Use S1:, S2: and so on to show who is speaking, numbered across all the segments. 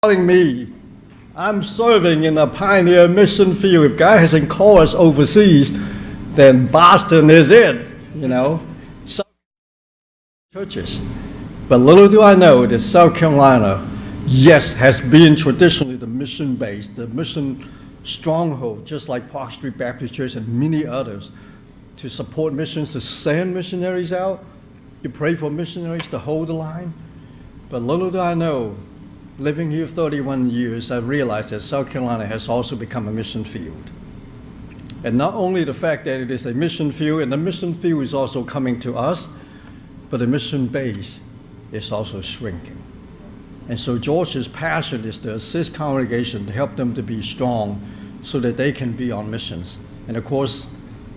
S1: Calling me. I'm serving in a pioneer mission field. If God hasn't called us overseas, then Boston is it, Some churches. But little do I know that South Carolina, yes, has been traditionally the mission base, the mission stronghold, just like Park Street Baptist Church and many others, to support missions, to send missionaries out, to pray for missionaries, to hold the line. But little do I know, living here 31 years, I realized that South Carolina has also become a mission field. And not only the fact that it is a mission field, and the mission field is also coming to us, but the mission base is also shrinking. And so George's passion is to assist congregation, to help them to be strong so that they can be on missions. And of course,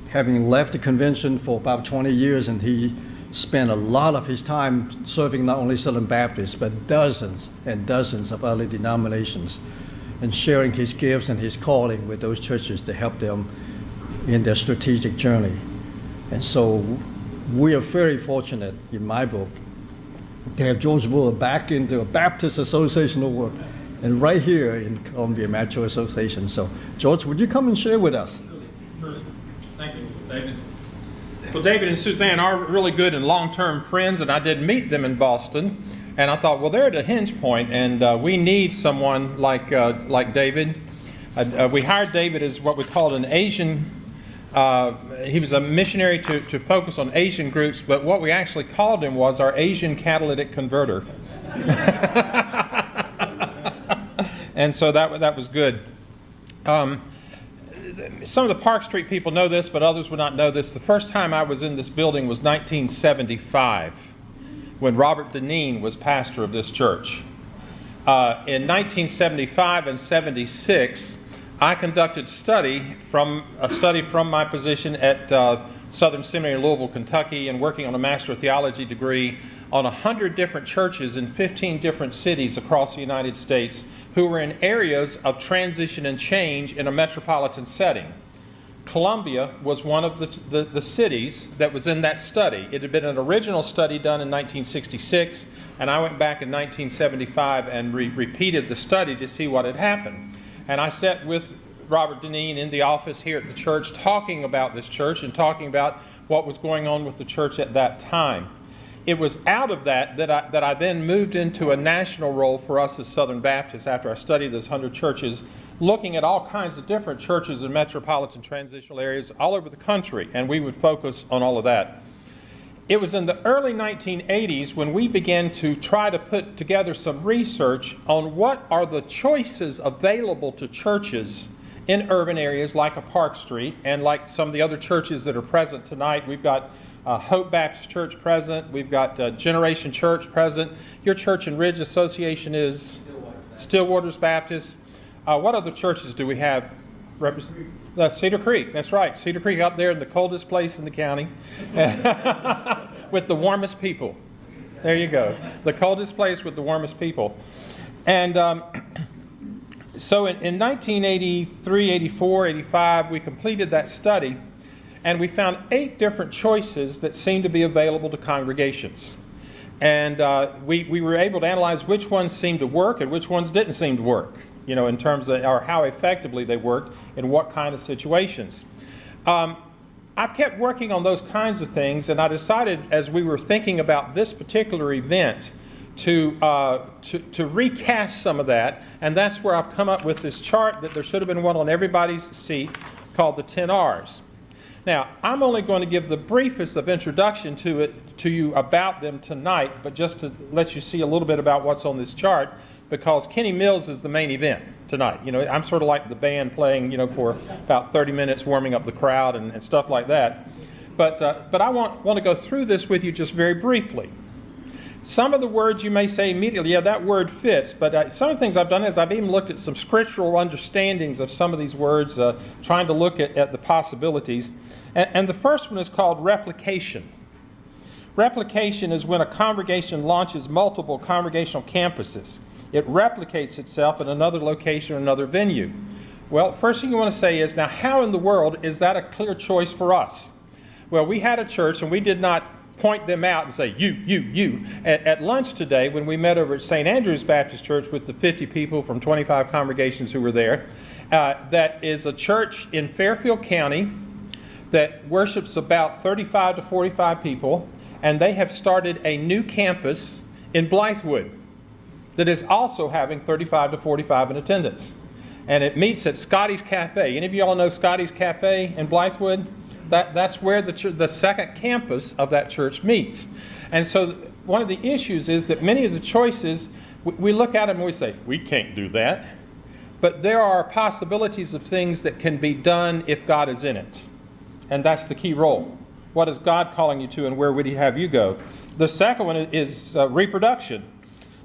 S1: having left the convention for about 20 years, and he spent a lot of his time serving not only Southern Baptists, but dozens and dozens of other denominations, and sharing his gifts and his calling with those churches to help them in their strategic journey. And so we are very fortunate, in my book, to have George Buller back into a Baptist associational work, and right here in Columbia Metro Association. So, George, would you come and share with us?
S2: Thank you, David. Well, David and Suzanne are really good and long-term friends, and I did meet them in Boston. And I thought, well, they're at a hinge point, and we need someone like David. We hired David as what we called an Asian. He was a missionary to focus on Asian groups, but what we actually called him was our Asian catalytic converter. And so that was good. Some of the Park Street people know this, but others would not know this. The first time I was in this building was 1975, when Robert Deneen was pastor of this church. In 1975 and 76, I conducted a study from my position at Southern Seminary in Louisville, Kentucky, and working on a Master of Theology degree on 100 different churches in 15 different cities across the United States who were in areas of transition and change in a metropolitan setting. Columbia was one of the cities that was in that study. It had been an original study done in 1966, and I went back in 1975 and repeated the study to see what had happened. And I sat with Robert Deneen in the office here at the church talking about this church and talking about what was going on with the church at that time. It was out of that I then moved into a national role for us as Southern Baptists after I studied those 100 churches, looking at all kinds of different churches in metropolitan transitional areas all over the country, and we would focus on all of that. It was in the early 1980s when we began to try to put together some research on what are the choices available to churches in urban areas like a Park Street and like some of the other churches that are present tonight. We've got Hope Baptist Church present. We've got Generation Church present. Your church in Ridge Association is Stillwaters Baptist. What other churches do we have? Cedar Creek. That's right. Cedar Creek up there in the coldest place in the county with the warmest people. There you go. The coldest place with the warmest people. And so in 1983, 84, 85, we completed that study. And we found 8 different choices that seemed to be available to congregations. And we were able to analyze which ones seemed to work and which ones didn't seem to work, in terms of or how effectively they worked in what kind of situations. I've kept working on those kinds of things, and I decided as we were thinking about this particular event to recast some of that, and that's where I've come up with this chart that there should have been one on everybody's seat called the 10 R's. Now, I'm only going to give the briefest of introduction to you about them tonight, but just to let you see a little bit about what's on this chart, because Kenny Mills is the main event tonight. I'm sort of like the band playing, for about 30 minutes, warming up the crowd and stuff like that. But I want to go through this with you just very briefly. Some of the words you may say immediately, yeah, that word fits, but some of the things I've done is I've even looked at some scriptural understandings of some of these words, trying to look at the possibilities. And the first one is called replication. Replication is when a congregation launches multiple congregational campuses. It replicates itself in another location or another venue. Well, first thing you want to say is, now how in the world is that a clear choice for us? Well, we had a church and we did not point them out and say, you. At lunch today, when we met over at St. Andrew's Baptist Church with the 50 people from 25 congregations who were there, that is a church in Fairfield County that worships about 35 to 45 people, and they have started a new campus in Blythewood that is also having 35 to 45 in attendance. And it meets at Scotty's Cafe. Any of you all know Scotty's Cafe in Blythewood? That's where the second campus of that church meets. And so one of the issues is that many of the choices, we look at them and we say, we can't do that. But there are possibilities of things that can be done if God is in it. And that's the key role. What is God calling you to, and where would He have you go? The second one is reproduction.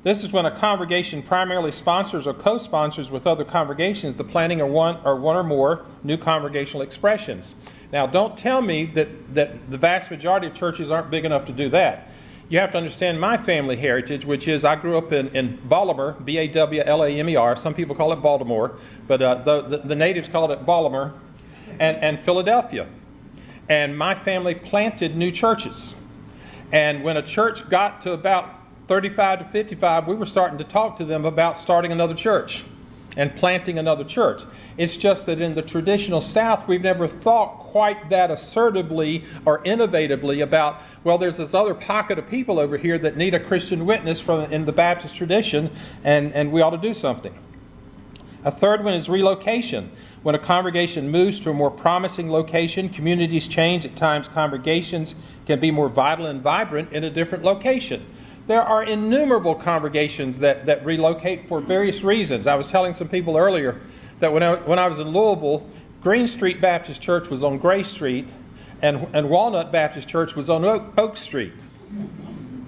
S2: This is when a congregation primarily sponsors or co-sponsors with other congregations the planting of one or more new congregational expressions. Now, don't tell me that the vast majority of churches aren't big enough to do that. You have to understand my family heritage, which is I grew up in Baltimore, B-A-W-L-A-M-E-R. Some people call it Baltimore, but the natives called it Baltimore, and Philadelphia. And my family planted new churches. And when a church got to about 35 to 55, we were starting to talk to them about starting another church and planting another church. It's just that in the traditional South, we've never thought quite that assertively or innovatively about, well, there's this other pocket of people over here that need a Christian witness in the Baptist tradition, and we ought to do something. A third one is relocation. When a congregation moves to a more promising location, communities change. At times, congregations can be more vital and vibrant in a different location. There are innumerable congregations that relocate for various reasons. I was telling some people earlier that when I was in Louisville, Green Street Baptist Church was on Gray Street, and Walnut Baptist Church was on Oak Street.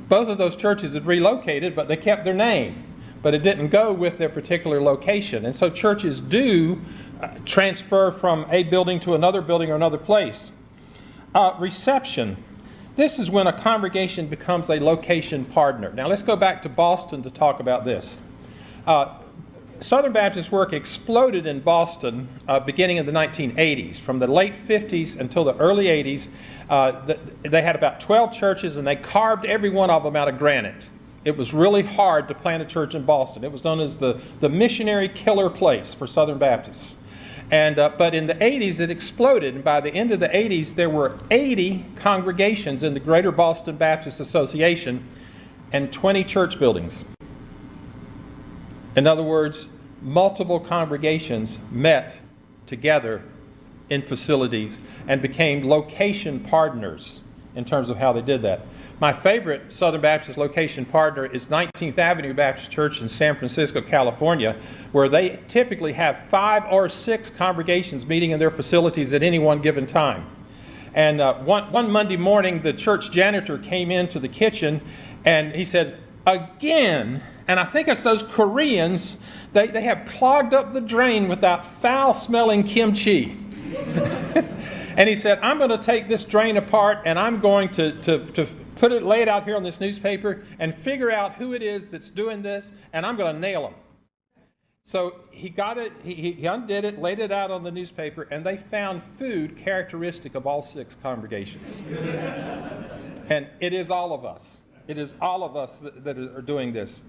S2: Both of those churches had relocated, but they kept their name. But it didn't go with their particular location. And so churches do transfer from a building to another building or another place. Reception. This is when a congregation becomes a location partner. Now let's go back to Boston to talk about this. Southern Baptist work exploded in Boston beginning in the 1980s. From the late 50s until the early 80s, they had about 12 churches, and they carved every one of them out of granite. It was really hard to plant a church in Boston. It was known as the missionary killer place for Southern Baptists. But in the 80s, it exploded. And by the end of the 80s, there were 80 congregations in the Greater Boston Baptist Association and 20 church buildings. In other words, multiple congregations met together in facilities and became location partners in terms of how they did that. My favorite Southern Baptist location partner is 19th Avenue Baptist Church in San Francisco, California, where they typically have 5 or 6 congregations meeting in their facilities at any one given time. And one Monday morning, the church janitor came into the kitchen, and he says, again, and I think it's those Koreans, they have clogged up the drain with that foul-smelling kimchi. And he said, I'm going to take this drain apart, and I'm going to lay it out here on this newspaper and figure out who it is that's doing this, and I'm going to nail them. So he got it, he undid it, laid it out on the newspaper, and they found food characteristic of all 6 congregations. And it is all of us. It is all of us that are doing this.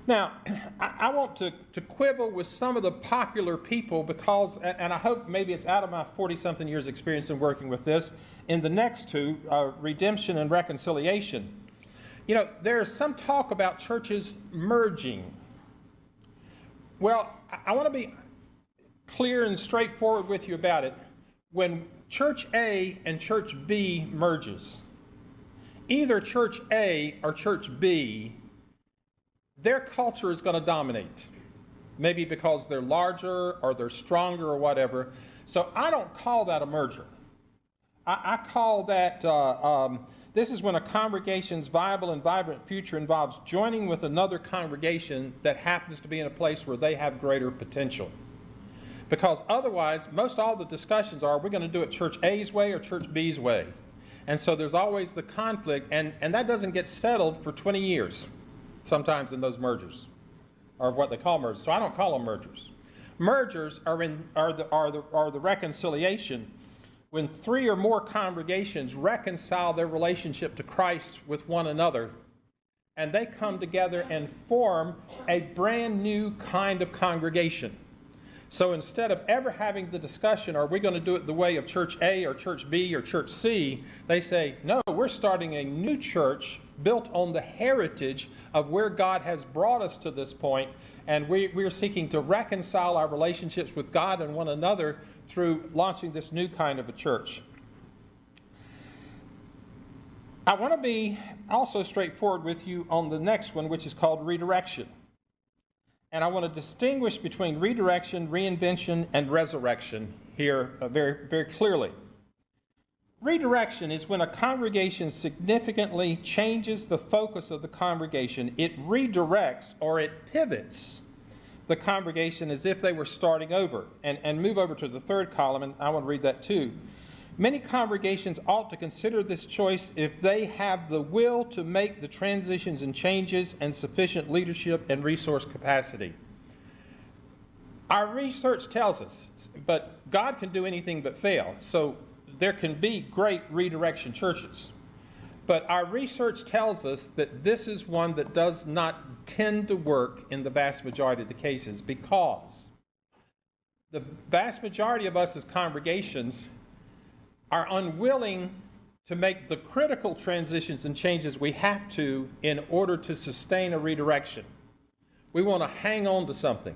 S2: Now, I want to quibble with some of the popular people because, and I hope maybe it's out of my 40-something years experience in working with this, in the next two, redemption and reconciliation. You know, there's some talk about churches merging. Well, I want to be clear and straightforward with you about it. When Church A and Church B merges, either Church A or Church B, their culture is going to dominate. Maybe because they're larger or they're stronger or whatever. So I don't call that a merger. I call that, this is when a congregation's viable and vibrant future involves joining with another congregation that happens to be in a place where they have greater potential. Because otherwise, most all the discussions are, we're going to do it Church A's way or Church B's way. And so there's always the conflict, and that doesn't get settled for 20 years, sometimes in those mergers, or what they call mergers. So I don't call them mergers. Mergers are the reconciliation. when 3 or more congregations reconcile their relationship to Christ with one another, and they come together and form a brand new kind of congregation. So instead of ever having the discussion, are we going to do it the way of Church A or Church B or Church C, they say, no, we're starting a new church built on the heritage of where God has brought us to this point, and we're seeking to reconcile our relationships with God and one another through launching this new kind of a church. I want to be also straightforward with you on the next one, which is called redirection. And I want to distinguish between redirection, reinvention, and resurrection here very, very clearly. Redirection is when a congregation significantly changes the focus of the congregation. It redirects or it pivots the congregation as if they were starting over. And move over to the third column, and I want to read that too. Many congregations ought to consider this choice if they have the will to make the transitions and changes and sufficient leadership and resource capacity. Our research tells us, but God can do anything but fail, so there can be great redirection churches. But our research tells us that this is one that does not tend to work in the vast majority of the cases, because the vast majority of us as congregations are unwilling to make the critical transitions and changes we have to in order to sustain a redirection. We want to hang on to something.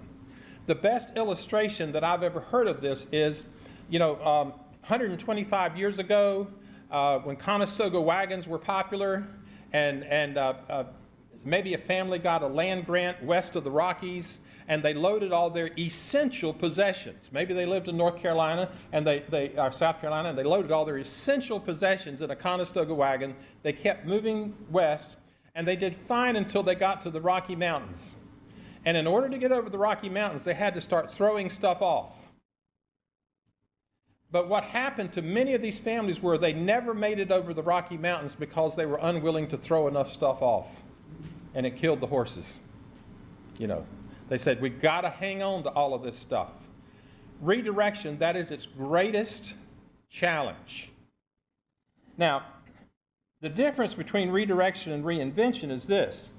S2: The best illustration that I've ever heard of this is, 125 years ago, when Conestoga wagons were popular, and maybe a family got a land grant west of the Rockies, and they loaded all their essential possessions. Maybe they lived in North Carolina and South Carolina, and they loaded all their essential possessions in a Conestoga wagon. They kept moving west, and they did fine until they got to the Rocky Mountains. And in order to get over the Rocky Mountains, they had to start throwing stuff off. But what happened to many of these families were they never made it over the Rocky Mountains because they were unwilling to throw enough stuff off. And it killed the horses. They said, we've got to hang on to all of this stuff. Redirection, that is its greatest challenge. Now, the difference between redirection and reinvention is this.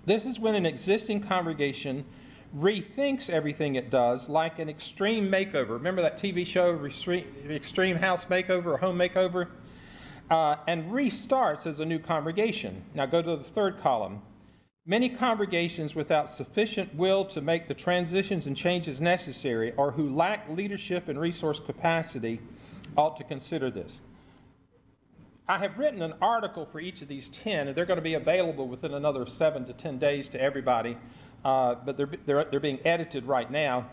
S2: This is when an existing congregation rethinks everything it does, like an extreme makeover. Remember that TV show, Extreme House Makeover or Home Makeover? And restarts as a new congregation. Now go to the third column. Many congregations without sufficient will to make the transitions and changes necessary, or who lack leadership and resource capacity, ought to consider this. I have written an article for each of these 10, and they're going to be available within another 7 to 10 days to everybody, but they're being edited right now.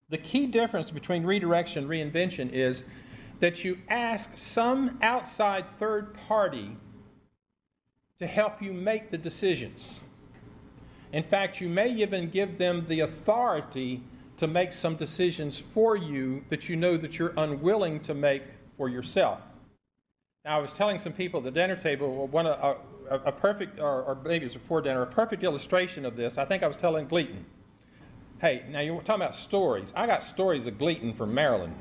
S2: The key difference between redirection and reinvention is that you ask some outside third party to help you make the decisions. In fact, you may even give them the authority to make some decisions for you that you know that you're unwilling to make for yourself. Now, I was telling some people at the dinner table, a perfect, or maybe it's before dinner, a perfect illustration of this. I think I was telling Gleaton, hey, now you're talking about stories. I got stories of Gleaton from Maryland.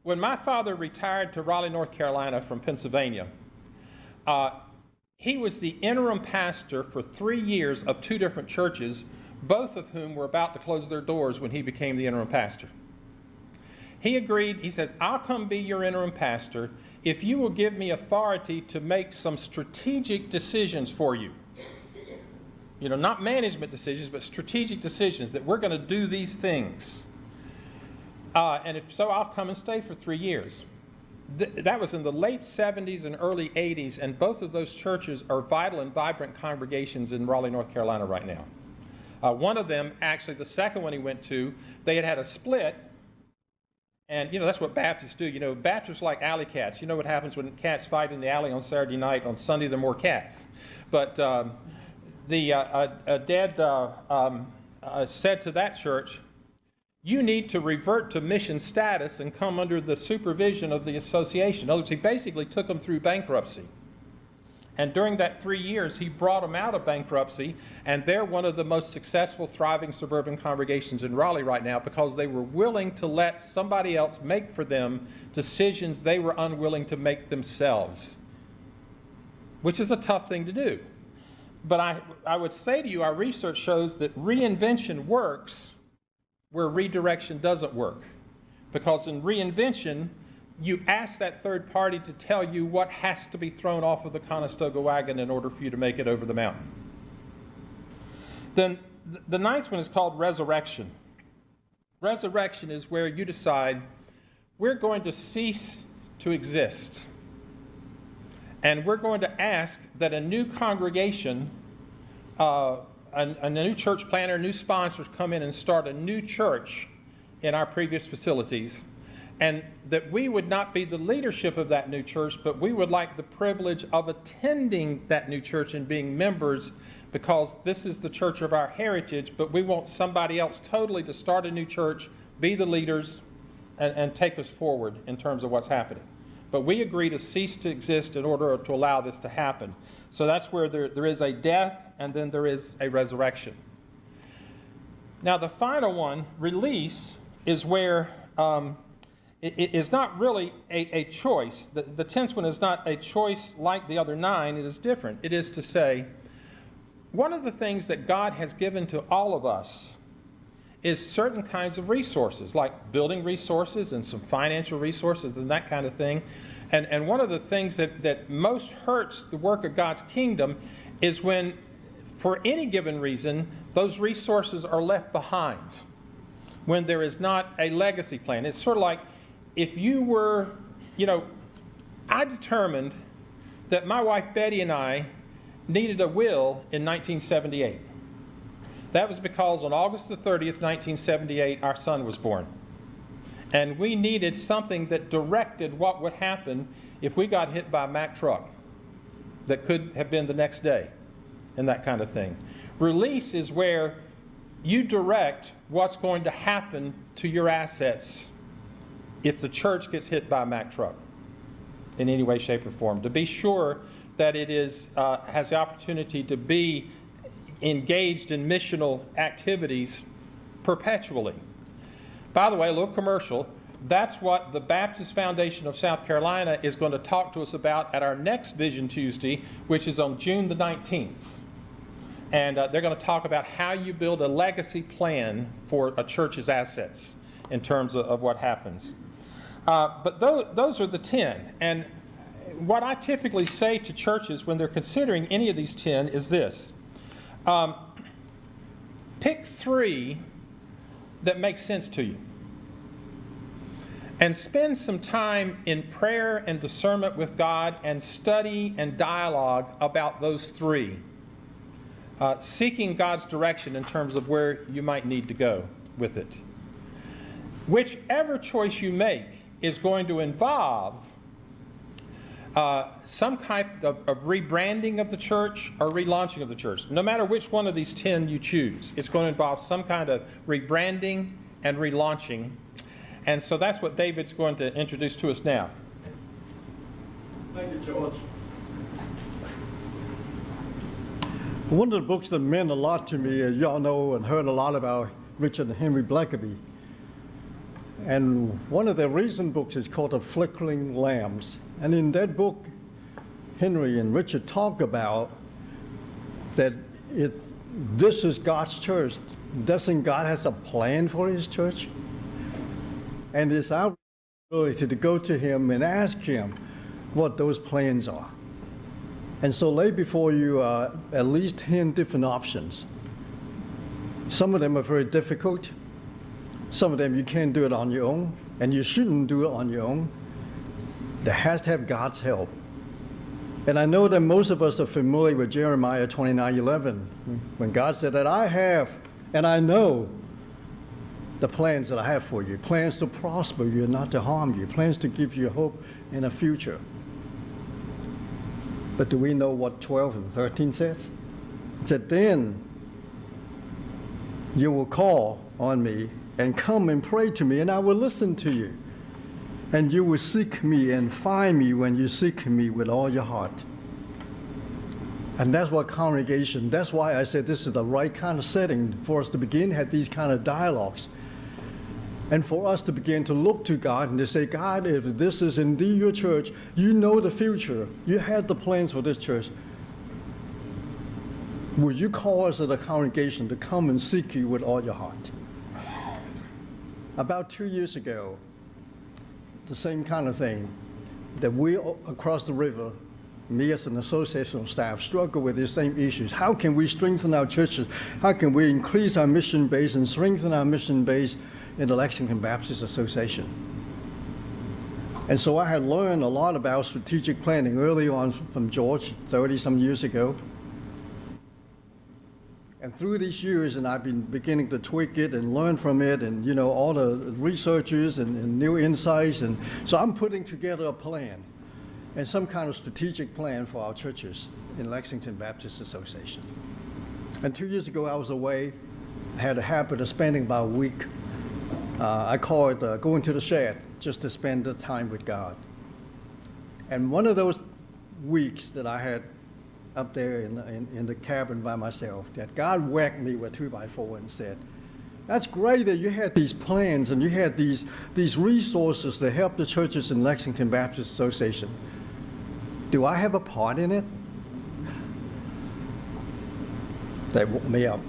S2: When my father retired to Raleigh, North Carolina from Pennsylvania, he was the interim pastor for 3 years of 2 different churches, both of whom were about to close their doors when he became the interim pastor. He agreed, he says, I'll come be your interim pastor if you will give me authority to make some strategic decisions for you. Not management decisions, but strategic decisions that we're going to do these things. And if so, I'll come and stay for 3 years. That was in the late 70s and early 80s, and both of those churches are vital and vibrant congregations in Raleigh, North Carolina right now. One of them, actually the second one he went to, they had a split, and that's what Baptists do. Baptists are like alley cats. You know what happens when cats fight in the alley on Saturday night, on Sunday there are more cats. But Dad said to that church, you need to revert to mission status and come under the supervision of the association. In other words, he basically took them through bankruptcy. And during that 3 years, he brought them out of bankruptcy, and they're one of the most successful, thriving suburban congregations in Raleigh right now because they were willing to let somebody else make for them decisions they were unwilling to make themselves, which is a tough thing to do. But I would say to you, our research shows that reinvention works where redirection doesn't work. Because in reinvention, you ask that third party to tell you what has to be thrown off of the Conestoga wagon in order for you to make it over the mountain. Then the ninth one is called resurrection. Resurrection is where you decide, we're going to cease to exist. And we're going to ask that a new congregation, a new church planter, new sponsors come in and start a new church in our previous facilities, and that we would not be the leadership of that new church, but we would like the privilege of attending that new church and being members, because this is the church of our heritage, but we want somebody else totally to start a new church, be the leaders, and take us forward in terms of what's happening. But we agree to cease to exist in order to allow this to happen. So that's where there is a death, and then there is a resurrection. Now the final one, release, is where it is not really a choice. The 10th one is not a choice like the other 9. It is different. It is to say, one of the things that God has given to all of us is certain kinds of resources, like building resources and some financial resources and that kind of thing. And one of the things that most hurts the work of God's kingdom is when, for any given reason, those resources are left behind, when there is not a legacy plan. It's sort of like if you were, I determined that my wife Betty and I needed a will in 1978. That was because on August the 30th, 1978, our son was born. And we needed something that directed what would happen if we got hit by a Mack truck that could have been the next day, and that kind of thing. Release is where you direct what's going to happen to your assets if the church gets hit by a Mack truck in any way, shape, or form, to be sure that it has the opportunity to be engaged in missional activities perpetually. By the way, a little commercial, that's what the Baptist Foundation of South Carolina is going to talk to us about at our next Vision Tuesday, which is on June the 19th. And they're going to talk about how you build a legacy plan for a church's assets in terms of what happens. But those are the 10. And what I typically say to churches when they're considering any of these 10 is this. Pick 3 that make sense to you. And spend some time in prayer and discernment with God and study and dialogue about those 3. Seeking God's direction in terms of where you might need to go with it. Whichever choice you make is going to involve some type of rebranding of the church or relaunching of the church. No matter which one of these 10 you choose, it's going to involve some kind of rebranding and relaunching. And so that's what David's going to introduce to us now.
S1: Thank you, George. One of the books that meant a lot to me, y'all know and heard a lot about Richard and Henry Blackaby. And one of their recent books is called The Flickering Lamps. And in that book, Henry and Richard talk about that this is God's church. Doesn't God has a plan for his church? And it's our responsibility to go to him and ask him what those plans are. And so lay before you at least 10 different options. Some of them are very difficult. Some of them you can't do it on your own, and you shouldn't do it on your own. There has to have God's help. And I know that most of us are familiar with Jeremiah 29:11, when God said that I have, and I know the plans that I have for you, plans to prosper you and not to harm you, plans to give you hope in a future. But do we know what 12 and 13 says? It said, then you will call on me and come and pray to me, and I will listen to you. And you will seek me and find me when you seek me with all your heart. And that's what congregation, that's why I said this is the right kind of setting for us to begin to have these kind of dialogues. And for us to begin to look to God and to say, God, if this is indeed your church, you know the future, you had the plans for this church. Would you call us as a congregation to come and seek you with all your heart? About 2 years ago, the same kind of thing, that we across the river, me as an associational staff, struggle with these same issues. How can we strengthen our churches? How can we increase our mission base and strengthen our mission base in the Lexington Baptist Association? And so I had learned a lot about strategic planning early on from George, 30-some years ago. And through these years, and I've been beginning to tweak it and learn from it, and all the researchers and new insights, and so I'm putting together a plan and some kind of strategic plan for our churches in Lexington Baptist Association. And 2 years ago, I was away. I had a habit of spending about a week. I call it going to the shed, just to spend the time with God. And one of those weeks that I had up there in the cabin by myself, that God whacked me with 2x4 and said, that's great that you had these plans and you had these resources to help the churches in Lexington Baptist Association. Do I have a part in it? They woke me up,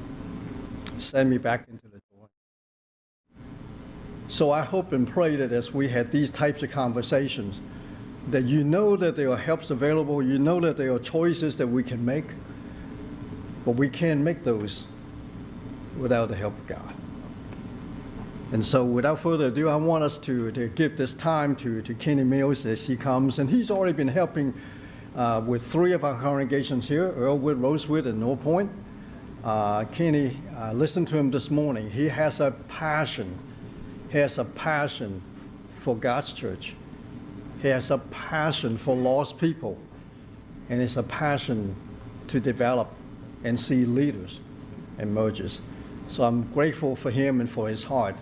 S1: sent me back into the door. So I hope and pray that as we had these types of conversations, that you know that there are helps available, you know that there are choices that we can make, but we can't make those without the help of God. And so without further ado, I want us to give this time to Kenny Mills as he comes. And he's already been helping with 3 of our congregations here, Earlwood, Rosewood, and North Point. Kenny, listen to him this morning. He has a passion. He has a passion for God's church. He has a passion for lost people. And it's a passion to develop and see leaders emerge. So I'm grateful for him and for his heart.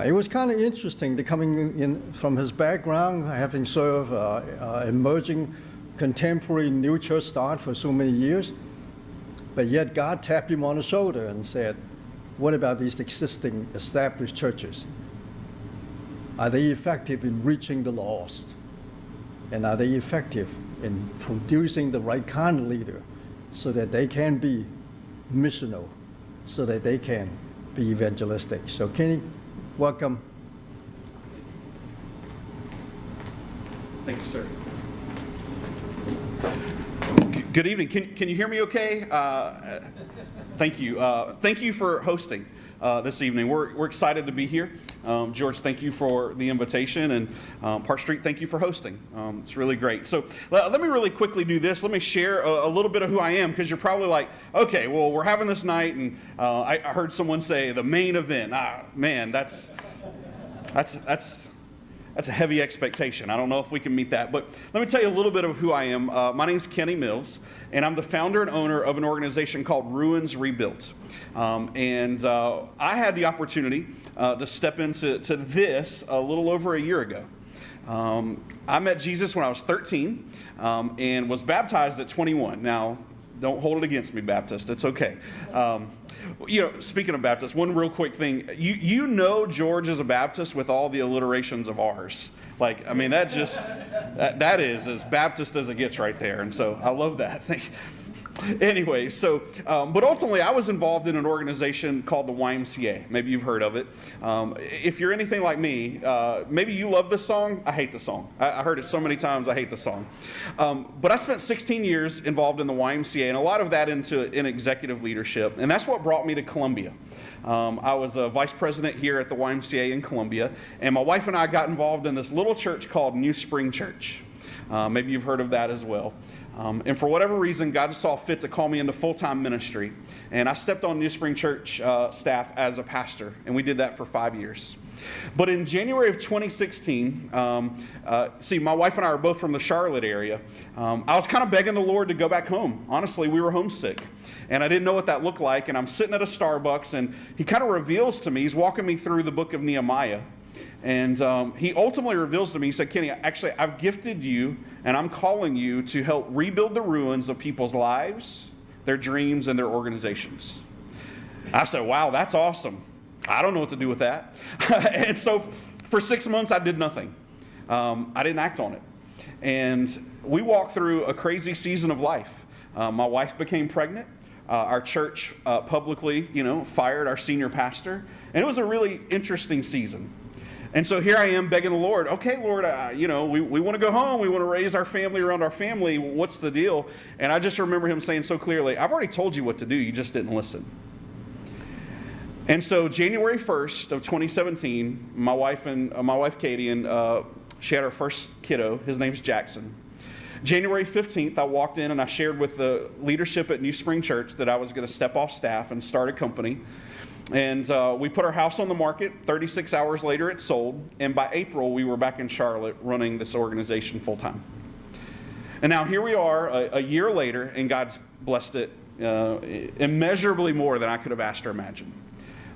S1: It was kind of interesting to coming in from his background, having served emerging contemporary new church start for so many years. But yet God tapped him on the shoulder and said, what about these existing established churches? Are they effective in reaching the lost? And are they effective in producing the right kind of leader so that they can be missional, so that they can be evangelistic? So Kenny, welcome.
S3: Thank you, sir. Good evening. Can you hear me okay? Thank you. Thank you for hosting this evening. We're excited to be here. George, thank you for the invitation. And Park Street, thank you for hosting. It's really great. So let me really quickly do this. Let me share a little bit of who I am, because you're probably like, okay, well, we're having this night, and I heard someone say the main event. Man, that's a heavy expectation. I don't know if we can meet that, but let me tell you a little bit of who I am. My name is Kenny Mills, and I'm the founder and owner of an organization called Ruins Rebuilt. I had the opportunity to step into this a little over a year ago. I met Jesus when I was 13 and was baptized at 21. Now, don't hold it against me, Baptist. It's okay. Speaking of Baptist, one real quick thing. You know George is a Baptist with all the alliterations of ours. That is as Baptist as it gets right there. And so I love that. Anyway, but ultimately I was involved in an organization called the YMCA. Maybe you've heard of it. If you're anything like me, maybe you love this song. I hate the song. I heard it so many times, I hate the song. But I spent 16 years involved in the YMCA, and a lot of that in executive leadership. And that's what brought me to Columbia. I was a vice president here at the YMCA in Columbia, and my wife and I got involved in this little church called New Spring Church. Maybe you've heard of that as well. And for whatever reason, God saw fit to call me into full-time ministry. And I stepped on New Spring Church staff as a pastor, and we did that for 5 years. But in January of 2016, my wife and I are both from the Charlotte area. I was kind of begging the Lord to go back home. Honestly, we were homesick, and I didn't know what that looked like. And I'm sitting at a Starbucks, and he kind of reveals to me, he's walking me through the book of Nehemiah. And he ultimately reveals to me, he said, Kenny, actually, I've gifted you and I'm calling you to help rebuild the ruins of people's lives, their dreams, and their organizations. I said, wow, that's awesome. I don't know what to do with that. And so for 6 months, I did nothing. I didn't act on it. And we walked through a crazy season of life. My wife became pregnant. Our church publicly, fired our senior pastor. And it was a really interesting season. And so here I am begging the Lord, okay, Lord, we want to go home. We want to raise our family around our family. What's the deal? And I just remember him saying so clearly, I've already told you what to do. You just didn't listen. And so January 1st of 2017, my wife Katie, and she had her first kiddo. His name's Jackson. January 15th, I walked in and I shared with the leadership at New Spring Church that I was going to step off staff and start a company. And we put our house on the market. 36 hours later, it sold. And by April, we were back in Charlotte running this organization full time. And now here we are a year later, and God's blessed it immeasurably more than I could have asked or imagined.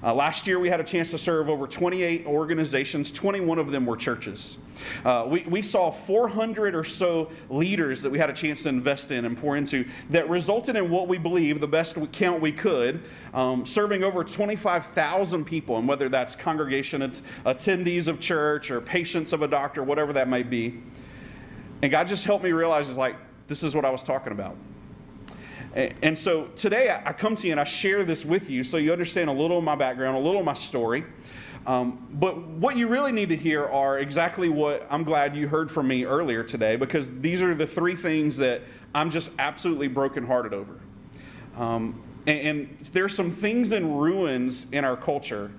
S3: Last year, we had a chance to serve over 28 organizations. 21 of them were churches. We saw 400 or so leaders that we had a chance to invest in and pour into that resulted in what we believe, the best count we could, serving over 25,000 people, and whether that's congregation attendees of church or patients of a doctor, whatever that might be. And God just helped me realize, this is what I was talking about. And so today I come to you and I share this with you so you understand a little of my background, a little of my story. But what you really need to hear are exactly what I'm glad you heard from me earlier today, because these are the three things that I'm just absolutely brokenhearted over. And there's some things in ruins in our culture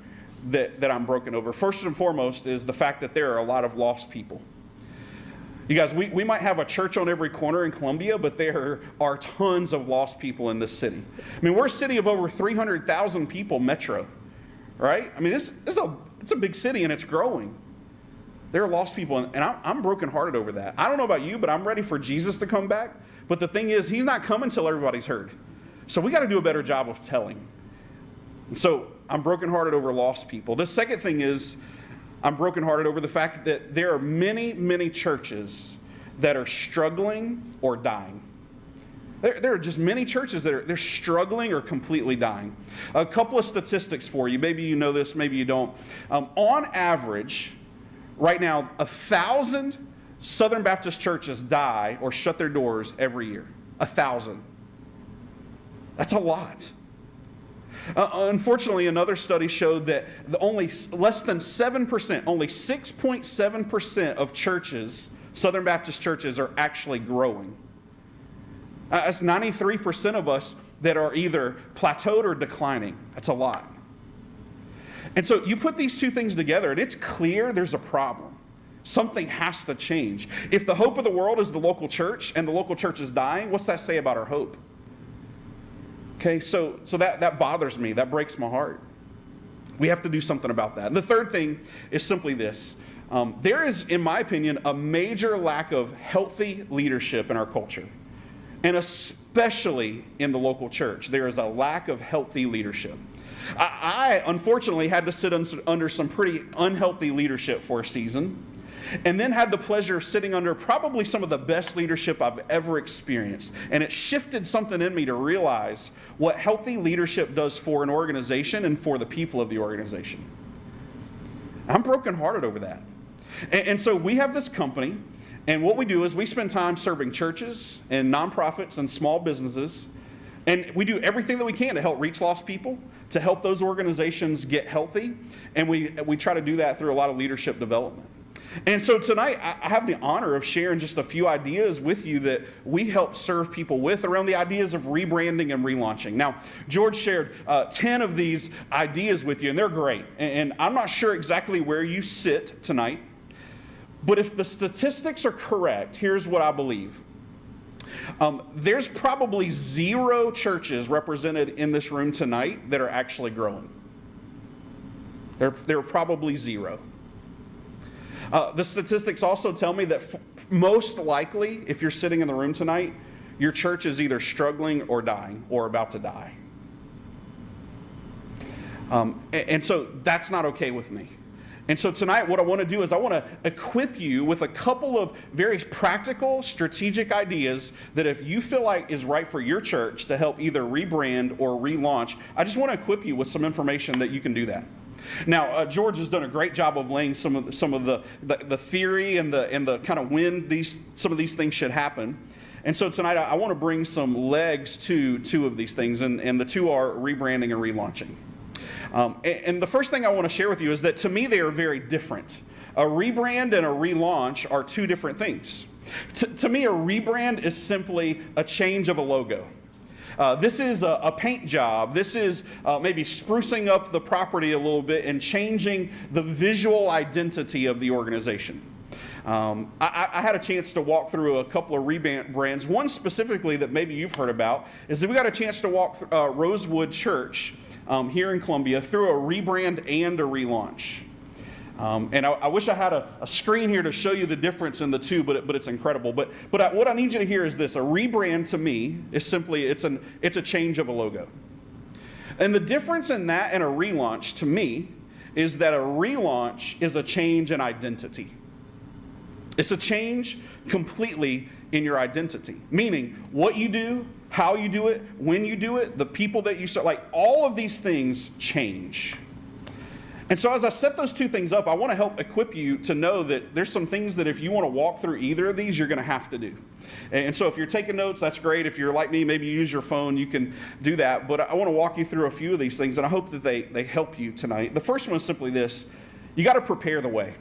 S3: that I'm broken over. First and foremost is the fact that there are a lot of lost people. You guys, we might have a church on every corner in Columbia, but there are tons of lost people in this city. I mean, we're a city of over 300,000 people, metro, right? I mean, it's a big city and it's growing. There are lost people, and I'm brokenhearted over that. I don't know about you, but I'm ready for Jesus to come back. But the thing is, he's not coming until everybody's heard. So we got to do a better job of telling. And so I'm brokenhearted over lost people. The second thing is, I'm brokenhearted over the fact that there are many, many churches that are struggling or dying. There are just many churches that they're struggling or completely dying. A couple of statistics for you. Maybe you know this, maybe you don't. On average, right now, 1,000 Southern Baptist churches die or shut their doors every year. 1,000. That's a lot. Unfortunately, another study showed that only less than 7%, only 6.7% of churches, Southern Baptist churches, are actually growing. That's 93% of us that are either plateaued or declining. That's a lot. And so you put these two things together, and it's clear there's a problem. Something has to change. If the hope of the world is the local church, and the local church is dying, what's that say about our hope? Okay, so that bothers me. That breaks my heart. We have to do something about that. And the third thing is simply this. There is, in my opinion, a major lack of healthy leadership in our culture. And especially in the local church, there is a lack of healthy leadership. I unfortunately had to sit under some pretty unhealthy leadership for a season, and then had the pleasure of sitting under probably some of the best leadership I've ever experienced. And it shifted something in me to realize what healthy leadership does for an organization and for the people of the organization. I'm brokenhearted over that. And so we have this company, and what we do is we spend time serving churches and nonprofits and small businesses, and we do everything that we can to help reach lost people, to help those organizations get healthy, and we try to do that through a lot of leadership development. And so tonight, I have the honor of sharing just a few ideas with you that we help serve people with around the ideas of rebranding and relaunching. Now, George shared 10 of these ideas with you, and they're great. And I'm not sure exactly where you sit tonight, but if the statistics are correct, here's what I believe. There's probably 0 churches represented in this room tonight that are actually growing. There are probably 0. The statistics also tell me that most likely, if you're sitting in the room tonight, your church is either struggling or dying or about to die. And so that's not okay with me. And so tonight, what I want to do is I want to equip you with a couple of very practical, strategic ideas that if you feel like is right for your church to help either rebrand or relaunch, I just want to equip you with some information that you can do that. Now, George has done a great job of laying some of the theory and the kind of when some of these things should happen. And so tonight, I want to bring some legs to two of these things, and the two are rebranding and relaunching. And the first thing I want to share with you is that to me, they are very different. A rebrand and a relaunch are two different things. To me, a rebrand is simply a change of a logo. This is a paint job. This is maybe sprucing up the property a little bit and changing the visual identity of the organization. I had a chance to walk through a couple of rebrands. One specifically that maybe you've heard about is that we got a chance to walk Rosewood Church here in Columbia through a rebrand and a relaunch. And I wish I had a screen here to show you the difference in the two, but it's incredible. But what I need you to hear is this: a rebrand to me is simply it's a change of a logo. And the difference in that and a relaunch to me is that a relaunch is a change in identity. It's a change completely in your identity, meaning what you do, how you do it, when you do it, the people that you serve, like all of these things change. And so as I set those two things up, I want to help equip you to know that there's some things that if you want to walk through either of these, you're going to have to do. And so if you're taking notes, that's great. If you're like me, maybe you use your phone, you can do that. But I want to walk you through a few of these things, and I hope that they help you tonight. The first one is simply this: you got to prepare the way.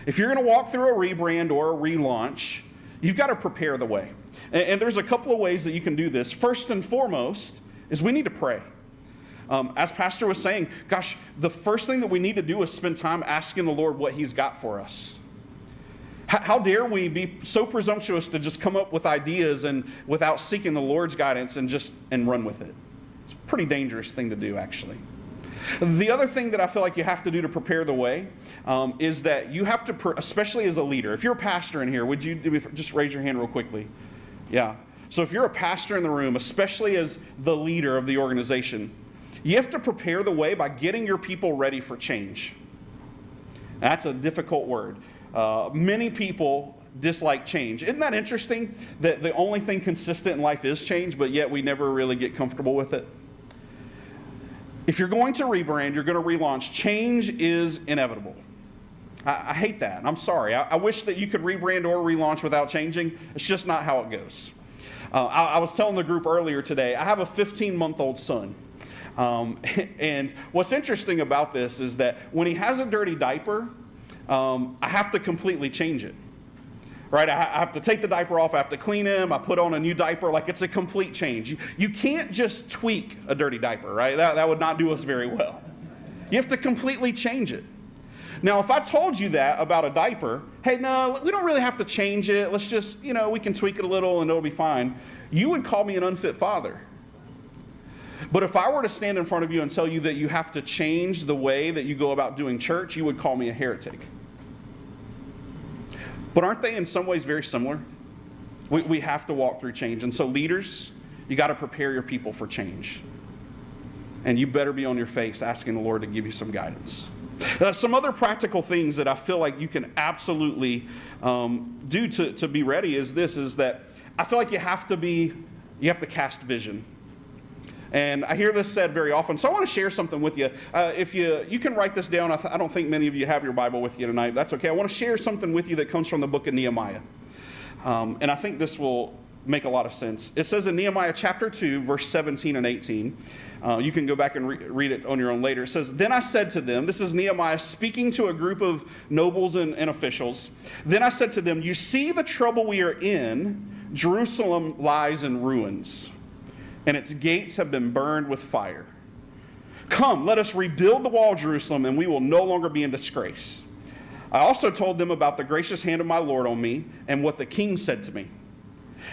S3: If you're going to walk through a rebrand or a relaunch, you've got to prepare the way. And there's a couple of ways that you can do this. First and foremost is we need to pray. As Pastor was saying, gosh, the first thing that we need to do is spend time asking the Lord what He's got for us. How dare we be so presumptuous to just come up with ideas and without seeking the Lord's guidance and run with it? It's a pretty dangerous thing to do, actually. The other thing that I feel like you have to do to prepare the way is that you have to, especially as a leader, if you're a pastor in here, would you just raise your hand real quickly? Yeah. So if you're a pastor in the room, especially as the leader of the organization, you have to prepare the way by getting your people ready for change. That's a difficult word. Many people dislike change. Isn't that interesting that the only thing consistent in life is change, but yet we never really get comfortable with it? If you're going to rebrand, you're going to relaunch, change is inevitable. I hate that, and I'm sorry. I wish that you could rebrand or relaunch without changing. It's just not how it goes. I was telling the group earlier today, I have a 15-month-old son. And what's interesting about this is that when he has a dirty diaper, I have to completely change it. Right? I have to take the diaper off, I have to clean him, I put on a new diaper, like it's a complete change. You can't just tweak a dirty diaper, right? That would not do us very well. You have to completely change it. Now, if I told you that about a diaper, hey, no, we don't really have to change it, let's just, we can tweak it a little and it'll be fine, you would call me an unfit father. But if I were to stand in front of you and tell you that you have to change the way that you go about doing church, you would call me a heretic. But aren't they in some ways very similar? We have to walk through change. And so leaders, you got to prepare your people for change. And you better be on your face asking the Lord to give you some guidance. Some other practical things that I feel like you can absolutely do to be ready is that I feel like you have to cast vision. And I hear this said very often, so I want to share something with you. If you can write this down. I don't think many of you have your Bible with you tonight. That's okay. I want to share something with you that comes from the book of Nehemiah. And I think this will make a lot of sense. It says in Nehemiah chapter 2, verse 17 and 18. You can go back and read it on your own later. It says, "Then I said to them," this is Nehemiah speaking to a group of nobles and officials. "Then I said to them, you see the trouble we are in. Jerusalem lies in ruins, and its gates have been burned with fire. Come, let us rebuild the wall of Jerusalem, and we will no longer be in disgrace. I also told them about the gracious hand of my Lord on me, and what the king said to me.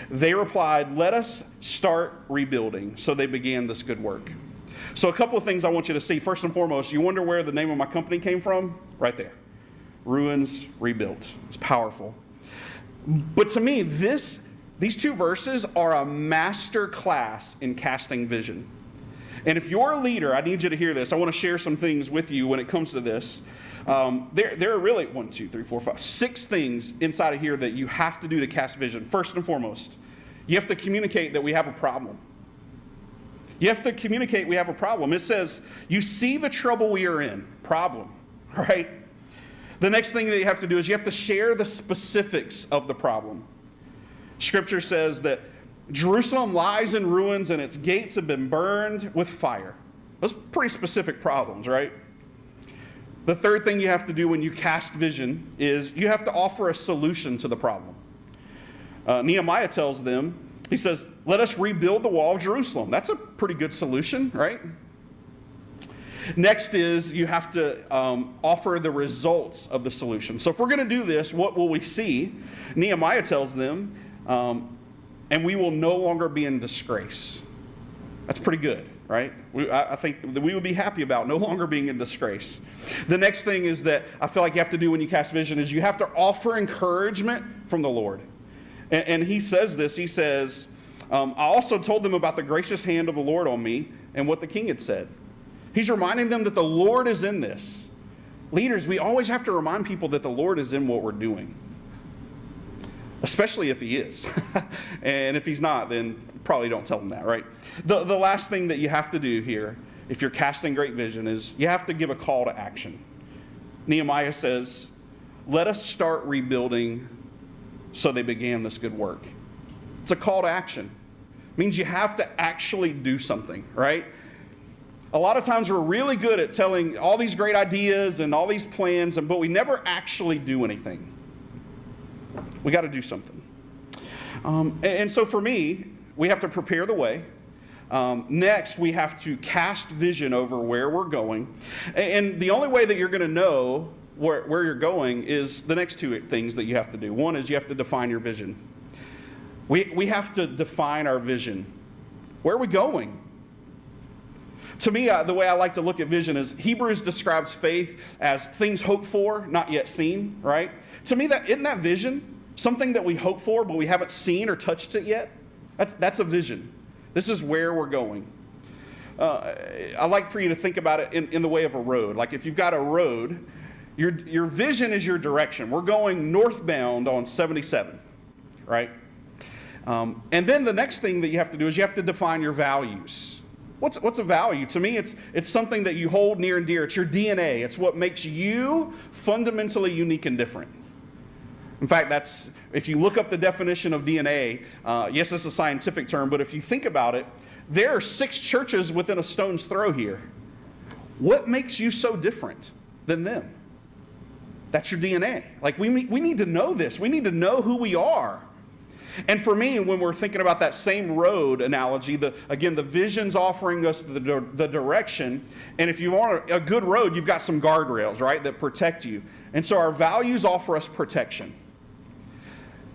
S3: They replied, let us start rebuilding. So they began this good work." So a couple of things I want you to see. First and foremost, you wonder where the name of my company came from? Right there. Ruins rebuilt. It's powerful. But to me, these two verses are a master class in casting vision. And if you're a leader, I need you to hear this. I want to share some things with you when it comes to this. There are really 6 things inside of here that you have to do to cast vision. First and foremost, you have to communicate that we have a problem. You have to communicate we have a problem. It says, you see the trouble we are in. Problem, right? The next thing that you have to do is you have to share the specifics of the problem. Scripture says that Jerusalem lies in ruins and its gates have been burned with fire. Those are pretty specific problems, right? The third thing you have to do when you cast vision is you have to offer a solution to the problem. Nehemiah tells them, he says, let us rebuild the wall of Jerusalem. That's a pretty good solution, right? Next is you have to offer the results of the solution. So if we're going to do this, what will we see? Nehemiah tells them, and we will no longer be in disgrace. That's pretty good, right? I think that we would be happy about no longer being in disgrace. The next thing is that I feel like you have to do when you cast vision is you have to offer encouragement from the Lord. And he says this, he says, I also told them about the gracious hand of the Lord on me and what the king had said. He's reminding them that the Lord is in this. Leaders, we always have to remind people that the Lord is in what we're doing. Especially if he is. And if he's not, then probably don't tell them that, right? The last thing that you have to do here, if you're casting great vision, is you have to give a call to action. Nehemiah says, let us start rebuilding so they began this good work. It's a call to action. It means you have to actually do something, right? A lot of times we're really good at telling all these great ideas and all these plans, but we never actually do anything. We got to do something. And so for me, we have to prepare the way. Next, we have to cast vision over where we're going. And the only way that you're going to know where you're going is the next 2 things that you have to do. One is you have to define your vision. We have to define our vision. Where are we going? To me, the way I like to look at vision is Hebrews describes faith as things hoped for, not yet seen, right? To me, isn't that vision? Something that we hope for, but we haven't seen or touched it yet? That's a vision. This is where we're going. I like for you to think about it in the way of a road. Like if you've got a road, your vision is your direction. We're going northbound on 77, right? And then the next thing that you have to do is you have to define your values. What's a value? To me, it's something that you hold near and dear. It's your DNA. It's what makes you fundamentally unique and different. In fact, if you look up the definition of DNA, yes, it's a scientific term, but if you think about it, there are 6 churches within a stone's throw here. What makes you so different than them? That's your DNA. Like we need to know this. We need to know who we are. And for me, when we're thinking about that same road analogy, the vision's offering us the direction. And if you want a good road, you've got some guardrails, right, that protect you. And so our values offer us protection.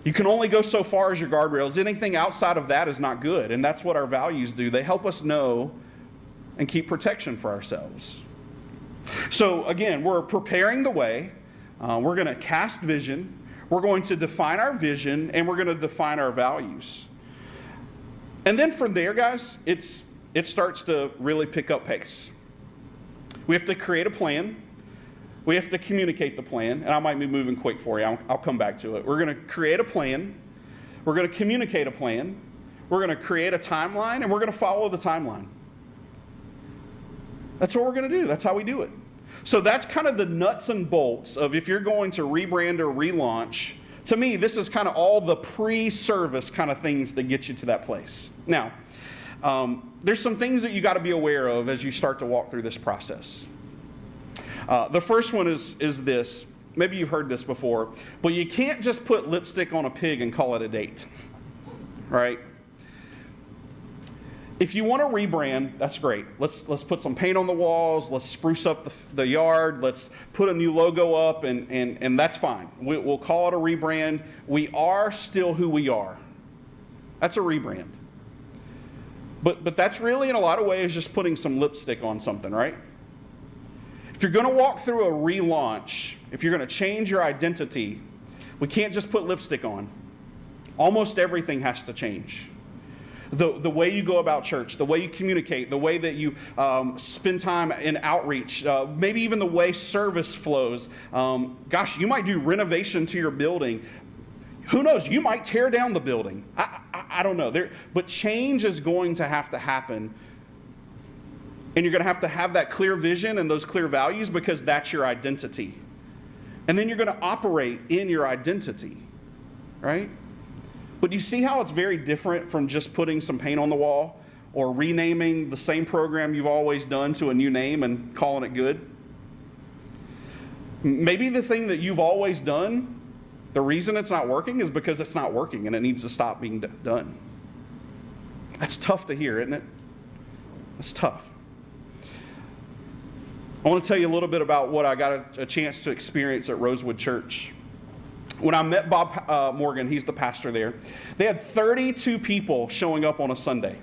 S3: You can only go so far as your guardrails. Anything outside of that is not good. And that's what our values do. They help us know and keep protection for ourselves. So again, we're preparing the way. We're going to cast vision. We're going to define our vision, and we're going to define our values. And then from there, guys, it starts to really pick up pace. We have to create a plan. We have to communicate the plan, and I might be moving quick for you. I'll come back to it. We're going to create a plan. We're going to communicate a plan. We're going to create a timeline, and we're going to follow the timeline. That's what we're going to do. That's how we do it. So that's kind of the nuts and bolts of if you're going to rebrand or relaunch. To me, this is kind of all the pre-service kind of things that get you to that place. Now, there's some things that you got to be aware of as you start to walk through this process. The first one is this. Maybe you've heard this before, but you can't just put lipstick on a pig and call it a date, right? If you want to rebrand, that's great. Let's put some paint on the walls. Let's spruce up the yard. Let's put a new logo up, and that's fine. We'll call it a rebrand. We are still who we are. That's a rebrand. But that's really, in a lot of ways, just putting some lipstick on something, right? If you're going to walk through a relaunch, if you're going to change your identity, we can't just put lipstick on. Almost everything has to change. The way you go about church, the way you communicate, the way that you spend time in outreach, maybe even the way service flows. Gosh, you might do renovation to your building. Who knows? You might tear down the building. I don't know. But change is going to happen. And you're going to have that clear vision and those clear values because that's your identity. And then you're going to operate in your identity, right? But you see how it's very different from just putting some paint on the wall or renaming the same program you've always done to a new name and calling it good? Maybe the thing that you've always done, the reason it's not working is because it's not working and it needs to stop being done. That's tough to hear, isn't it? It's tough. I want to tell you a little bit about what I got a chance to experience at Rosewood Church. When I met Bob Morgan, he's the pastor there, they had 32 people showing up on a Sunday.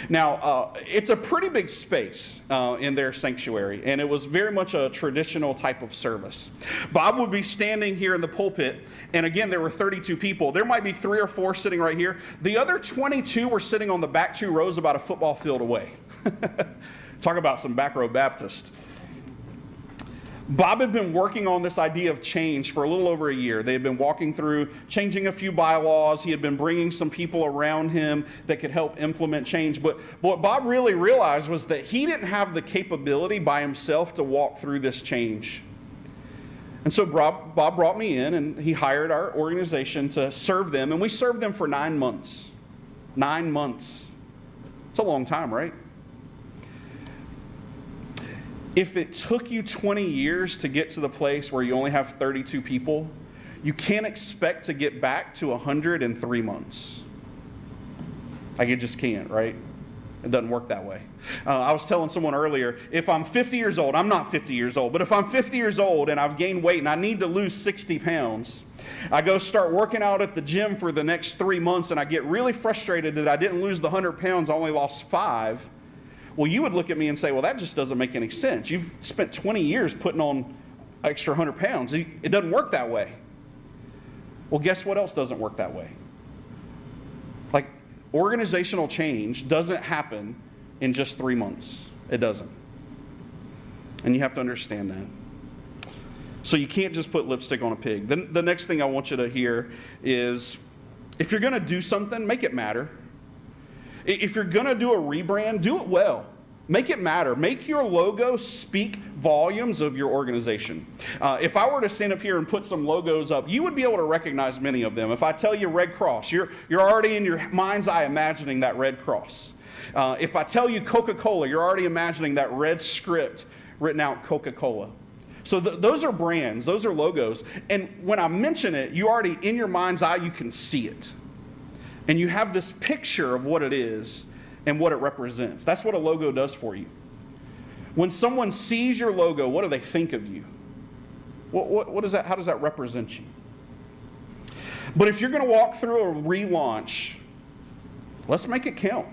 S3: Now, it's a pretty big space in their sanctuary, and it was very much a traditional type of service. Bob would be standing here in the pulpit, and again, there were 32 people. There might be 3 or 4 sitting right here. The other 22 were sitting on the back 2 rows about a football field away. Talk about some back row Baptist. Bob had been working on this idea of change for a little over a year. They had been walking through changing a few bylaws. He had been bringing some people around him that could help implement change. But what Bob really realized was that he didn't have the capability by himself to walk through this change. And so Bob brought me in, and he hired our organization to serve them. And we served them for 9 months. 9 months. It's a long time, right? If it took you 20 years to get to the place where you only have 32 people, you can't expect to get back to 100 in 3 months. Like, you just can't, right? It doesn't work that way. I was telling someone earlier, if I'm 50 years old, I'm not 50 years old, but if I'm 50 years old and I've gained weight and I need to lose 60 pounds, I go start working out at the gym for the next 3 months and I get really frustrated that I didn't lose the 100 pounds, I only lost 5. Well, you would look at me and say, well, that just doesn't make any sense. You've spent 20 years putting on extra 100 pounds. It doesn't work that way. Well, guess what else doesn't work that way? Like, organizational change doesn't happen in just 3 months. It doesn't. And you have to understand that. So you can't just put lipstick on a pig. Then the next thing I want you to hear is, if you're going to do something, make it matter. If you're going to do a rebrand, do it well. Make it matter. Make your logo speak volumes of your organization. If I were to stand up here and put some logos up, you would be able to recognize many of them. If I tell you Red Cross, you're already in your mind's eye imagining that Red Cross. If I tell you Coca-Cola, you're already imagining that red script written out Coca-Cola. So those are brands, those are logos. And when I mention it, you already, in your mind's eye, you can see it. And you have this picture of what it is and what it represents. That's what a logo does for you. When someone sees your logo, what do they think of you? What is that? How does that represent you? But if you're going to walk through a relaunch, let's make it count.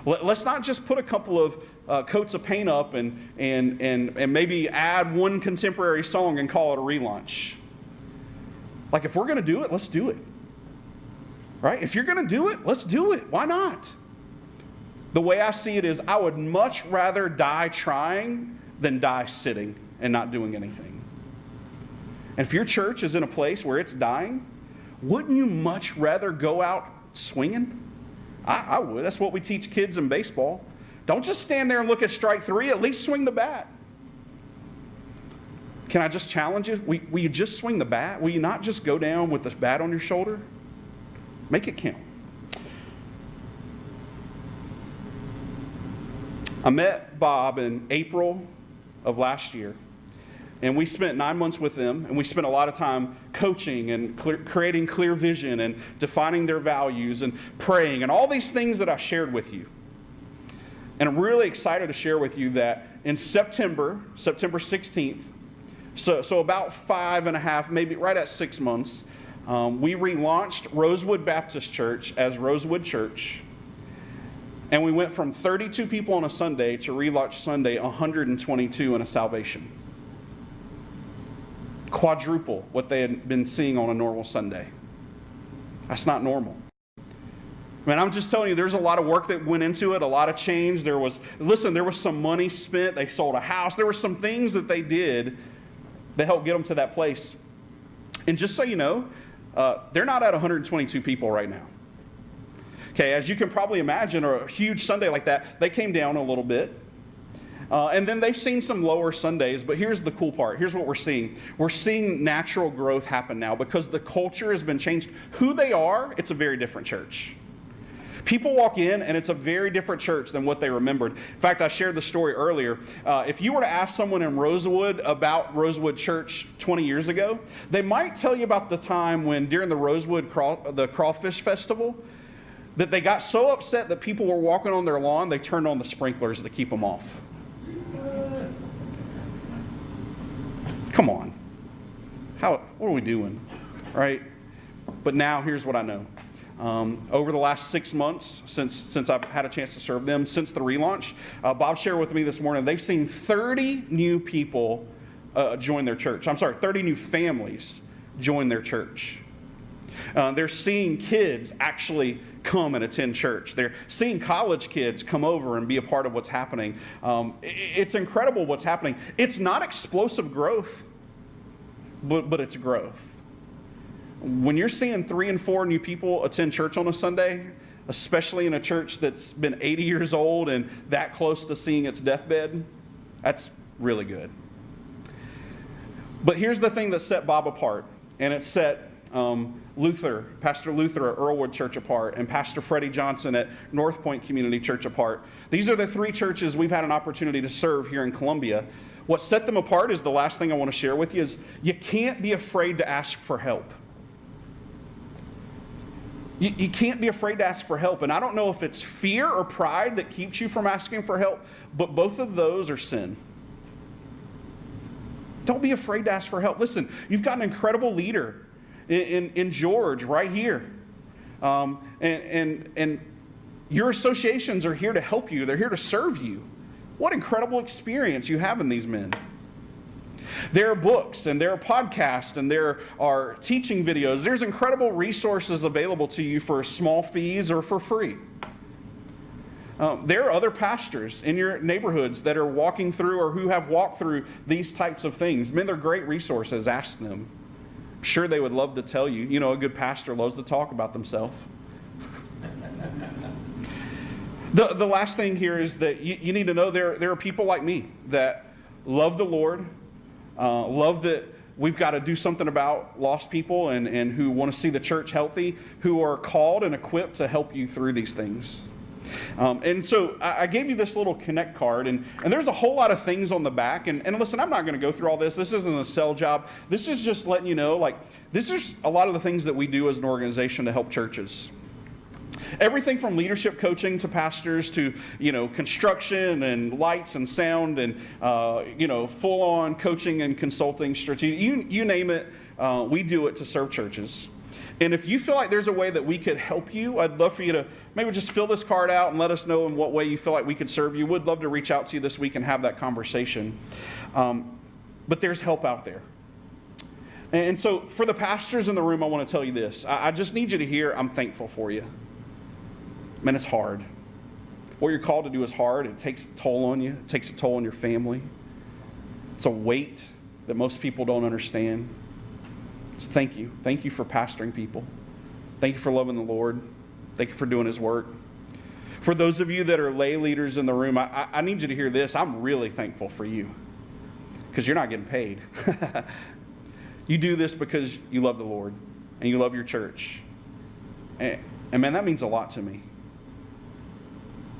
S3: Let's not just put a couple of coats of paint up and maybe add one contemporary song and call it a relaunch. Like, if we're going to do it, let's do it. Right? If you're going to do it, let's do it. Why not? The way I see it is, I would much rather die trying than die sitting and not doing anything. And if your church is in a place where it's dying, wouldn't you much rather go out swinging? I would. That's what we teach kids in baseball. Don't just stand there and look at strike 3. At least swing the bat. Can I just challenge you? Will you just swing the bat? Will you not just go down with the bat on your shoulder? Make it count. I met Bob in April of last year, and we spent 9 months with them, and we spent a lot of time coaching and creating clear vision and defining their values and praying and all these things that I shared with you. And I'm really excited to share with you that in September 16th, so about 5.5, maybe right at 6 months, we relaunched Rosewood Baptist Church as Rosewood Church. And we went from 32 people on a Sunday to relaunch Sunday 122 in a salvation. Quadruple what they had been seeing on a normal Sunday. That's not normal. Man, I'm just telling you, there's a lot of work that went into it, a lot of change. There was some money spent. They sold a house. There were some things that they did that helped get them to that place. And just so you know, they're not at 122 people right now. Okay, as you can probably imagine, a huge Sunday like that, they came down a little bit. And then they've seen some lower Sundays, but here's the cool part. Here's what we're seeing. We're seeing natural growth happen now because the culture has been changed. Who they are, it's a very different church. People walk in, and it's a very different church than what they remembered. In fact, I shared the story earlier. If you were to ask someone in Rosewood about Rosewood Church 20 years ago, they might tell you about the time when during the Rosewood the Crawfish Festival, that they got so upset that people were walking on their lawn, they turned on the sprinklers to keep them off. Come on. What are we doing? Right? But now, here's what I know. Over the last 6 months, since I've had a chance to serve them, since the relaunch, Bob shared with me this morning, they've seen 30 new people join their church. 30 new families join their church. They're seeing kids actually come and attend church. They're seeing college kids come over and be a part of what's happening. It's incredible what's happening. It's not explosive growth, but it's growth. When you're seeing 3 and 4 new people attend church on a Sunday, especially in a church that's been 80 years old and that close to seeing its deathbed, that's really good. But here's the thing that set Bob apart, and it set Pastor Luther at Earlwood Church apart, and Pastor Freddie Johnson at North Point Community Church apart. These are the 3 churches we've had an opportunity to serve here in Columbia. What set them apart is the last thing I want to share with you is you can't be afraid to ask for help. You can't be afraid to ask for help. And I don't know if it's fear or pride that keeps you from asking for help, but both of those are sin. Don't be afraid to ask for help. Listen, you've got an incredible leader in George right here. And your associations are here to help you. They're here to serve you. What incredible experience you have in these men. There are books, and there are podcasts, and there are teaching videos. There's incredible resources available to you for small fees or for free. There are other pastors in your neighborhoods that are walking through or who have walked through these types of things. Men, they're great resources. Ask them. I'm sure they would love to tell you. You know, a good pastor loves to talk about themselves. The last thing here is that you need to know there are people like me that love the Lord, love that we've got to do something about lost people and who want to see the church healthy, who are called and equipped to help you through these things. And so I gave you this little Connect card, and there's a whole lot of things on the back. And listen, I'm not going to go through all this. This isn't a sell job. This is just letting you know, like, this is a lot of the things that we do as an organization to help churches. Everything from leadership coaching to pastors to, construction and lights and sound and, full-on coaching and consulting strategy. You name it, we do it to serve churches. And if you feel like there's a way that we could help you, I'd love for you to maybe just fill this card out and let us know in what way you feel like we could serve you. Would love to reach out to you this week and have that conversation. But there's help out there. And so for the pastors in the room, I want to tell you this. I just need you to hear, I'm thankful for you. Man, it's hard. What you're called to do is hard. It takes a toll on you. It takes a toll on your family. It's a weight that most people don't understand. So thank you. Thank you for pastoring people. Thank you for loving the Lord. Thank you for doing His work. For those of you that are lay leaders in the room, I need you to hear this. I'm really thankful for you because you're not getting paid. You do this because you love the Lord and you love your church. And man, that means a lot to me.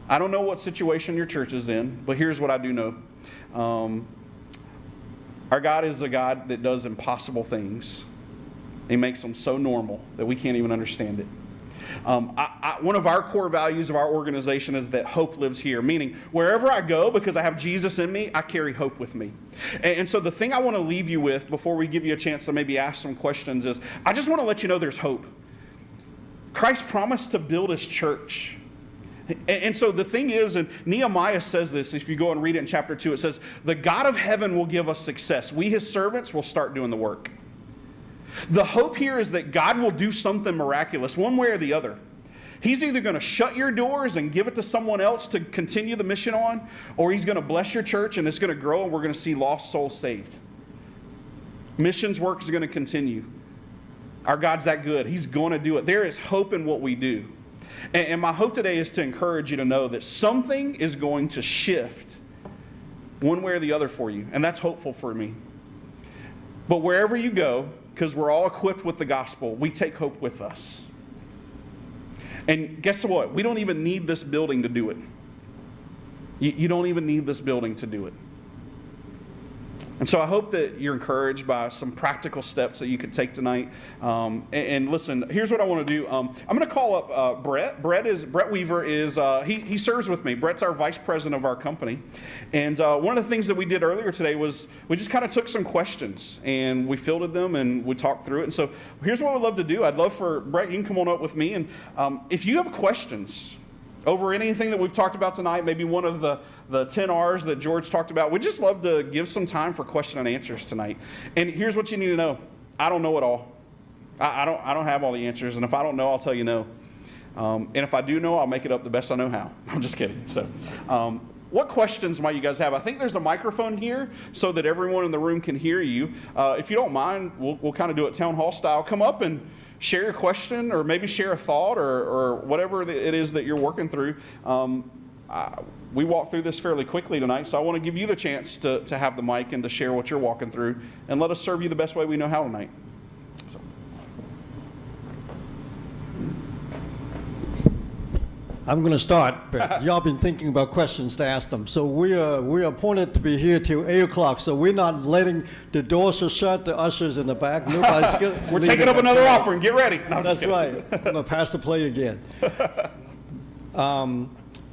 S3: I don't know what situation your church is in, but here's what I do know. Our God is a God that does impossible things. He makes them so normal that we can't even understand it. One of our core values of our organization is that hope lives here, meaning wherever I go, because I have Jesus in me, I carry hope with me. And so the thing I want to leave you with before we give you a chance to maybe ask some questions is, I just want to let you know there's hope. Christ promised to build His church. And so the thing is, and Nehemiah says this, if you go and read it in chapter 2, it says, the God of heaven will give us success. We, His servants, will start doing the work. The hope here is that God will do something miraculous, one way or the other. He's either going to shut your doors and give it to someone else to continue the mission on, or he's going to bless your church and it's going to grow and we're going to see lost souls saved. Missions work is going to continue. Our God's that good. He's going to do it. There is hope in what we do. And my hope today is to encourage you to know that something is going to shift one way or the other for you. And that's hopeful for me. But wherever you go, because we're all equipped with the gospel, we take hope with us. And guess what? We don't even need this building to do it. You don't even need this building to do it. And so I hope that you're encouraged by some practical steps that you can take tonight. And listen, here's what I want to do. I'm going to call up Brett. Brett Weaver is he serves with me. Brett's our vice president of our company. And one of the things that we did earlier today was we just kind of took some questions and we fielded them and we talked through it. And so here's what I'd love to do. I'd love for Brett, you can come on up with me. And if you have questions over anything that we've talked about tonight, maybe one of the 10 R's that George talked about, we'd just love to give some time for question and answers tonight. And here's what you need to know. I don't know it all. I don't have all the answers, and if I don't know, I'll tell you no. And if I do know, I'll make it up the best I know how. I'm just kidding. So, what questions might you guys have? I think there's a microphone here so that everyone in the room can hear you. If you don't mind, we'll kind of do it town hall style. Come up and share your question, or maybe share a thought, or whatever it is that you're working through. We walked through this fairly quickly tonight, so I want to give you the chance to have the mic and to share what you're walking through, and let us serve you the best way we know how tonight. So.
S1: I'm going to start, but y'all been thinking about questions to ask them. So we are appointed to be here till 8 o'clock, so we're not letting the doors are shut, the ushers in the back. Nobody's going
S3: We're taking up another offering. Get ready. No, I'm
S1: That's
S3: just
S1: right. I'm going to pass the play again.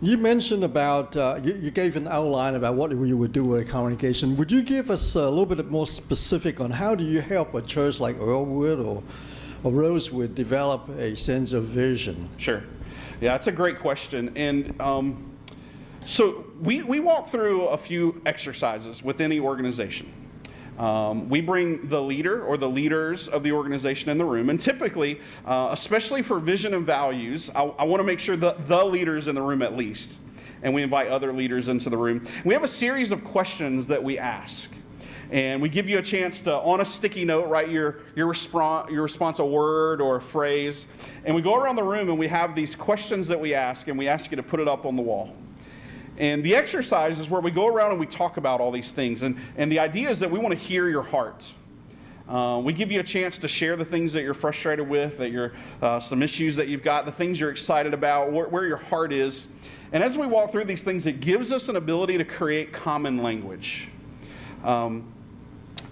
S1: You mentioned about, you gave an outline about what you would do with a congregation. Would you give us a little bit more specific on how do you help a church like Earlwood or Rosewood develop a sense of vision?
S3: Sure. Yeah, that's a great question. And so we walk through a few exercises with any organization. We bring the leader or the leaders of the organization in the room. And typically, especially for vision and values, I want to make sure that the leaders in the room at least. And we invite other leaders into the room. We have a series of questions that we ask. And we give you a chance to, on a sticky note, write your response, a word or a phrase. And we go around the room and we have these questions that we ask, and we ask you to put it up on the wall. And the exercise is where we go around and we talk about all these things. And the idea is that we want to hear your heart. We give you a chance to share the things that you're frustrated with, that you're some issues that you've got, the things you're excited about, where your heart is. And as we walk through these things, it gives us an ability to create common language.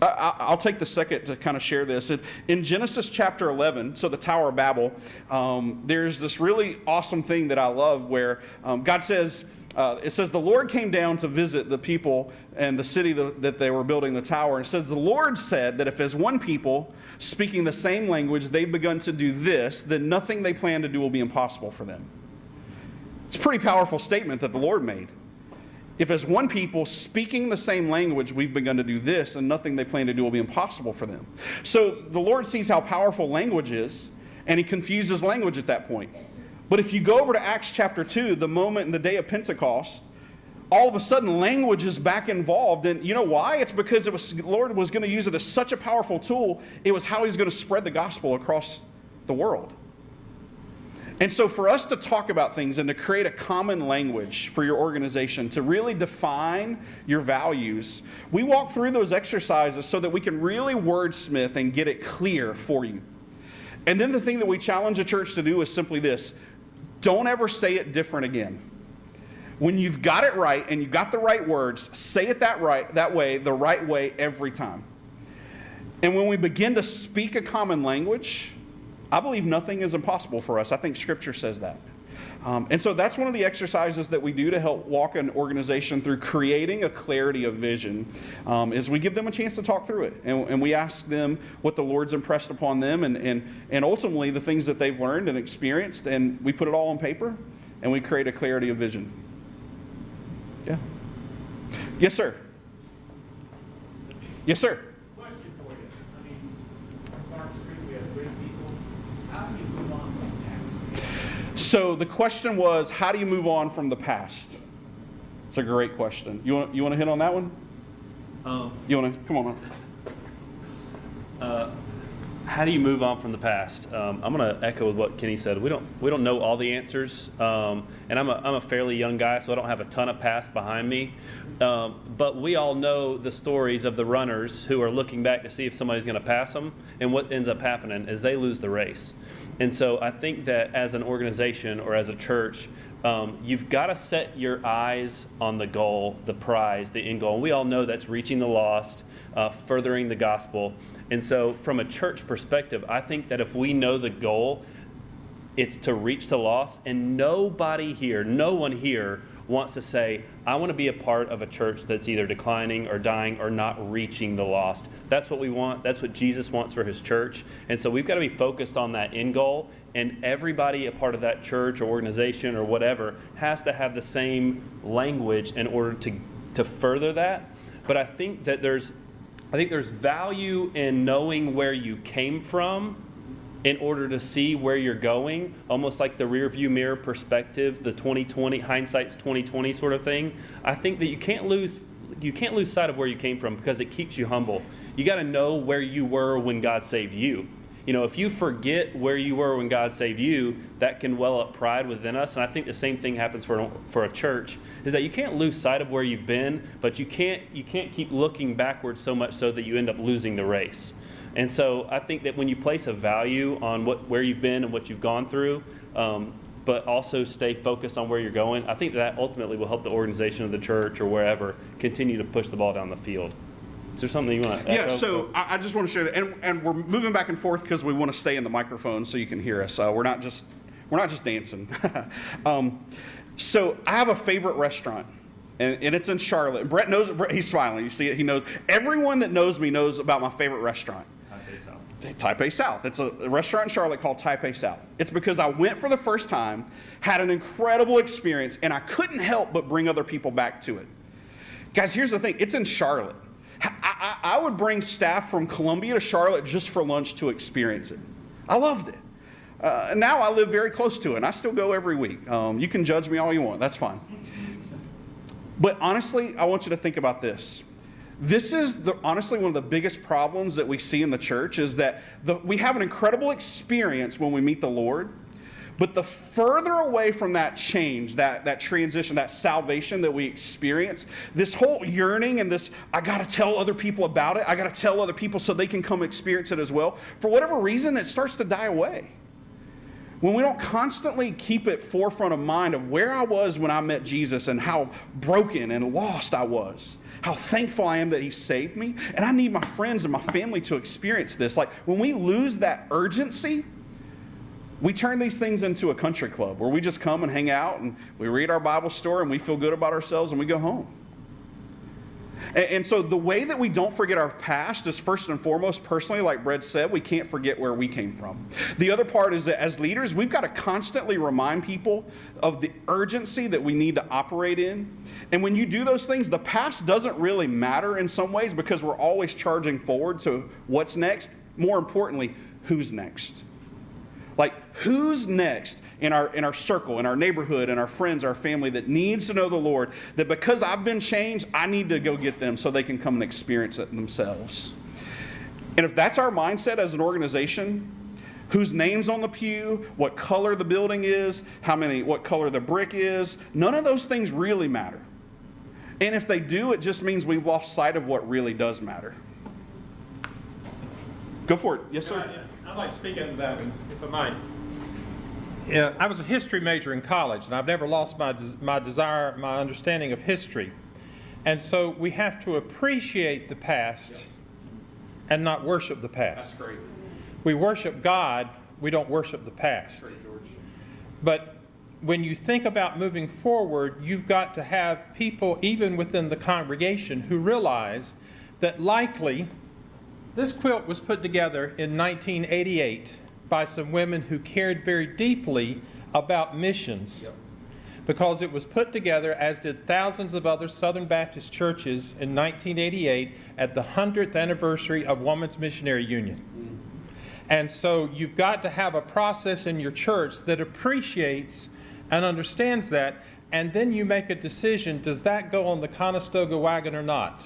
S3: I'll take the second to kind of share this. In Genesis chapter 11, so the Tower of Babel, there's this really awesome thing that I love where God says, it says the Lord came down to visit the people and the city that they were building the tower. And it says the Lord said that if as one people speaking the same language, they've begun to do this, then nothing they plan to do will be impossible for them. It's a pretty powerful statement that the Lord made. If as one people speaking the same language, we've begun to do this, and nothing they plan to do will be impossible for them. So the Lord sees how powerful language is, and he confuses language at that point. But if you go over to Acts chapter 2, the moment in the day of Pentecost, all of a sudden language is back involved. And you know why? It's because the Lord was going to use it as such a powerful tool. It was how he's going to spread the gospel across the world. And so for us to talk about things and to create a common language for your organization, to really define your values, we walk through those exercises so that we can really wordsmith and get it clear for you. And then the thing that we challenge a church to do is simply this: don't ever say it different again. When you've got it right and you've got the right words, say it that way, the right way every time. And when we begin to speak a common language, I believe nothing is impossible for us. I think Scripture says that. And so that's one of the exercises that we do to help walk an organization through creating a clarity of vision, is we give them a chance to talk through it. And we ask them what the Lord's impressed upon them and ultimately the things that they've learned and experienced. And we put it all on paper and we create a clarity of vision. Yeah. Yes, sir. Yes, sir.
S4: Question for you. I mean, Park Street, we have great people. How do you move on from that?
S3: So the question was, how do you move on from the past? It's a great question. You want to hit on that one? You want to? Come on.
S5: How do you move on from the past? I'm going to echo with what Kenny said. We don't know all the answers, and I'm a fairly young guy, so I don't have a ton of past behind me. But we all know the stories of the runners who are looking back to see if somebody's going to pass them, and what ends up happening is they lose the race. And so I think that as an organization or as a church, you've got to set your eyes on the goal, the prize, the end goal. And we all know that's reaching the lost, furthering the gospel. And so from a church perspective, I think that if we know the goal, it's to reach the lost. And no one here wants to say, I want to be a part of a church that's either declining or dying or not reaching the lost. That's what we want. That's what Jesus wants for his church. And so we've got to be focused on that end goal. And everybody a part of that church or organization or whatever has to have the same language in order to further that. But I think that there's value in knowing where you came from in order to see where you're going, almost like the rear view mirror perspective, the 2020, hindsight's 2020 sort of thing. I think that you can't lose sight of where you came from because it keeps you humble. You got to know where you were when God saved you. You know, if you forget where you were when God saved you, that can well up pride within us. And I think the same thing happens for a church, is that you can't lose sight of where you've been, but you can't keep looking backwards so much so that you end up losing the race. And so I think that when you place a value on where you've been and what you've gone through, but also stay focused on where you're going, I think that ultimately will help the organization of the church or wherever continue to push the ball down the field. Is there something you want to echo?
S3: Yeah, so I just want to share that, and we're moving back and forth because we want to stay in the microphone so you can hear us. We're not just dancing. So I have a favorite restaurant, and it's in Charlotte. Brett knows it. He's smiling. You see it. He knows. Everyone that knows me knows about my favorite restaurant. Taipei South. It's a restaurant in Charlotte called Taipei South. It's because I went for the first time, had an incredible experience, and I couldn't help but bring other people back to it. Guys, here's the thing. It's in Charlotte. I would bring staff from Columbia to Charlotte just for lunch to experience it. I loved it. Now I live very close to it, and I still go every week. You can judge me all you want. That's fine. But honestly, I want you to think about this. This is honestly one of the biggest problems that we see in the church is that we have an incredible experience when we meet the Lord, but the further away from that change, that transition, that salvation that we experience, this whole yearning and this, I got to tell other people about it, I got to tell other people so they can come experience it as well, for whatever reason, it starts to die away. When we don't constantly keep it forefront of mind of where I was when I met Jesus and how broken and lost I was, how thankful I am that he saved me, and I need my friends and my family to experience this. Like when we lose that urgency, we turn these things into a country club where we just come and hang out and we read our Bible story and we feel good about ourselves and we go home. And so the way that we don't forget our past is first and foremost, personally, like Brett said, we can't forget where we came from. The other part is that as leaders, we've got to constantly remind people of the urgency that we need to operate in. And when you do those things, the past doesn't really matter in some ways because we're always charging forward to what's next. More importantly, who's next? Like, who's next in our circle, in our neighborhood, in our friends, our family that needs to know the Lord, that because I've been changed, I need to go get them so they can come and experience it themselves. And if that's our mindset as an organization, whose name's on the pew, what color the building is, what color the brick is, none of those things really matter. And if they do, it just means we've lost sight of what really does matter. Go for it. Yes, sir.
S2: Yeah. I'd like to speak into that, if I might. Yeah, I was a history major in college, and I've never lost my desire, my understanding of history. And so we have to appreciate the past and not worship the past.
S3: That's great.
S2: We worship God, we don't worship the past.
S3: Great, George.
S2: But when you think about moving forward, you've got to have people, even within the congregation, who realize that likely this quilt was put together in 1988 by some women who cared very deeply about missions, because it was put together, as did thousands of other Southern Baptist churches, in 1988 at the 100th anniversary of Women's Missionary Union. And so you've got to have a process in your church that appreciates and understands that, and then you make a decision, does that go on the Conestoga wagon or not?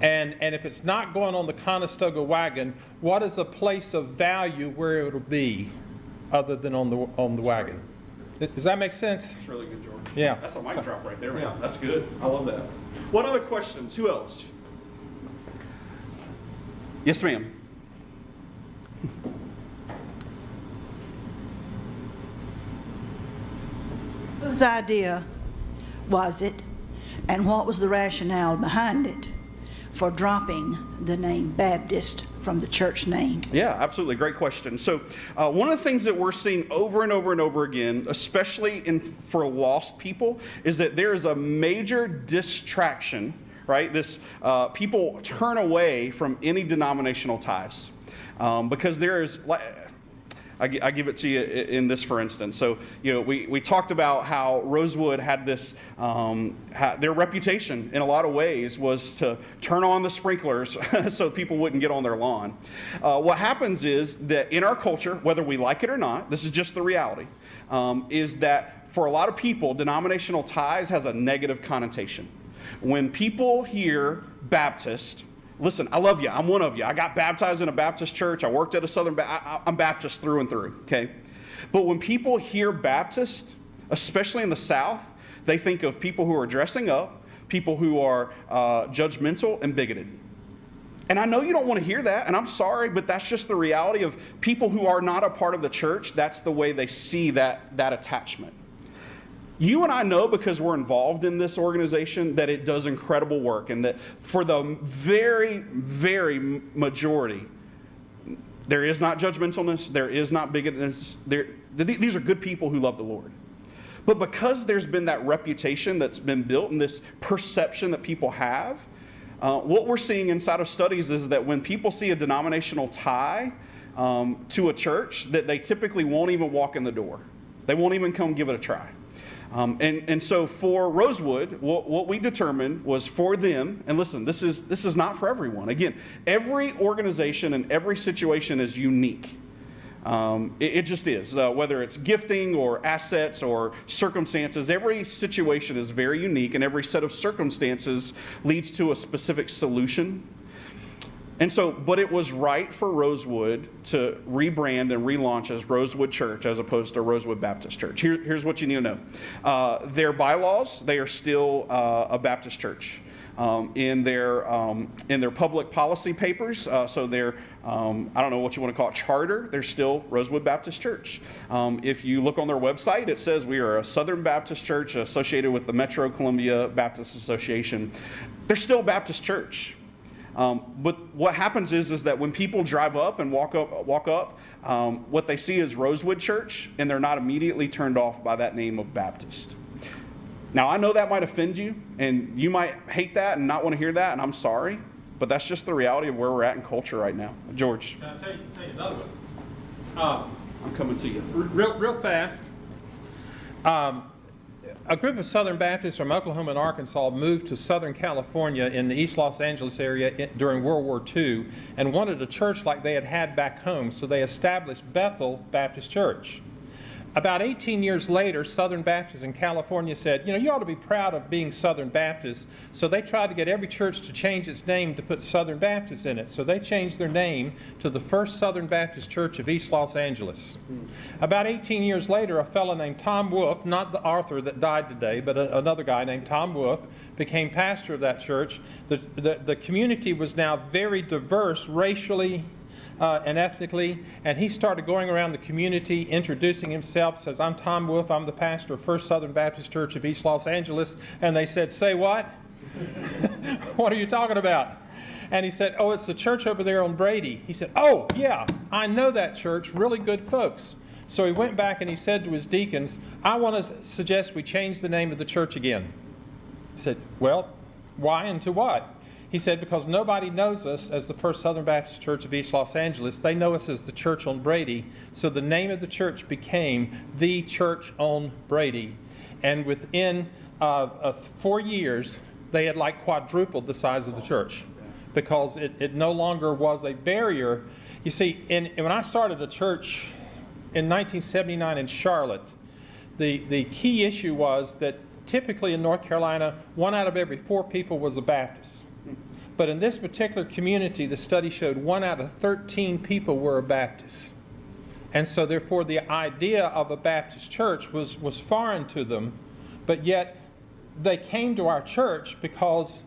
S2: And if it's not going on the Conestoga wagon, what is a place of value where it'll be other than on the wagon? Does that make sense?
S3: That's really good, George.
S2: Yeah.
S3: That's a mic drop right there, man.
S2: Yeah.
S3: That's good. I love that. What other questions? Who else? Yes, ma'am.
S6: Whose idea was it, and what was the rationale behind it for dropping the name Baptist from the church name?
S3: Yeah, absolutely. Great question. So one of the things that we're seeing over and over and over again, especially for lost people, is that there is a major distraction, right? This people turn away from any denominational ties because there is... I give it to you in this, for instance. So, we talked about how Rosewood had this, their reputation in a lot of ways was to turn on the sprinklers so people wouldn't get on their lawn. What happens is that in our culture, whether we like it or not, this is just the reality, is that for a lot of people, denominational ties has a negative connotation. When people hear Baptist, listen, I love you. I'm one of you. I got baptized in a Baptist church. I worked at a Southern Baptist. I'm Baptist through and through, okay? But when people hear Baptist, especially in the South, they think of people who are dressing up, people who are judgmental and bigoted. And I know you don't want to hear that, and I'm sorry, but that's just the reality of people who are not a part of the church. That's the way they see that attachment. You and I know, because we're involved in this organization, that it does incredible work, and that for the very, very majority, there is not judgmentalness, there is not bigotedness. These are good people who love the Lord. But because there's been that reputation that's been built and this perception that people have, what we're seeing inside of studies is that when people see a denominational tie to a church, that they typically won't even walk in the door. They won't even come give it a try. And so for Rosewood, what we determined was for them, and listen, this is not for everyone. Again, every organization and every situation is unique. It just is. Whether it's gifting or assets or circumstances, every situation is very unique, and every set of circumstances leads to a specific solution. And so, but it was right for Rosewood to rebrand and relaunch as Rosewood Church as opposed to Rosewood Baptist Church. Here's what you need to know. Their bylaws, they are still a Baptist church. In their public policy papers, so their, I don't know what you want to call it, charter, they're still Rosewood Baptist Church. If you look on their website, it says we are a Southern Baptist Church associated with the Metro Columbia Baptist Association. They're still a Baptist church. But what happens is that when people drive up and walk up, what they see is Rosewood Church, and they're not immediately turned off by that name of Baptist. Now, I know that might offend you, and you might hate that and not want to hear that, and I'm sorry, but that's just the reality of where we're at in culture right now. George.
S2: Can I tell you another one?
S3: I'm coming to you.
S2: Real fast. A group of Southern Baptists from Oklahoma and Arkansas moved to Southern California in the East Los Angeles area during World War II and wanted a church like they had back home, so they established Bethel Baptist Church. About 18 years later, Southern Baptists in California said, you ought to be proud of being Southern Baptists. So they tried to get every church to change its name to put Southern Baptists in it. So they changed their name to the First Southern Baptist Church of East Los Angeles. About 18 years later, a fellow named Tom Wolfe, not the author that died today, but another guy named Tom Wolfe, became pastor of that church. The community was now very diverse racially, and ethnically, and he started going around the community introducing himself, says, I'm Tom Wolfe, I'm the pastor of First Southern Baptist Church of East Los Angeles. And they said, say what? What are you talking about? And he said, oh, it's the church over there on Brady. He said, oh, yeah, I know that church, really good folks. So he went back and he said to his deacons, I want to suggest we change the name of the church again. He said, well, why and to what? He said, because nobody knows us as the First Southern Baptist Church of East Los Angeles. They know us as the Church on Brady. So the name of the church became the Church on Brady. And within 4 years, they had like quadrupled the size of the church because it no longer was a barrier. You see, when I started a church in 1979 in Charlotte, the key issue was that typically in North Carolina, 1 out of every 4 people was a Baptist. But in this particular community, the study showed 1 out of 13 people were a Baptist. And so therefore the idea of a Baptist church was foreign to them, but yet they came to our church because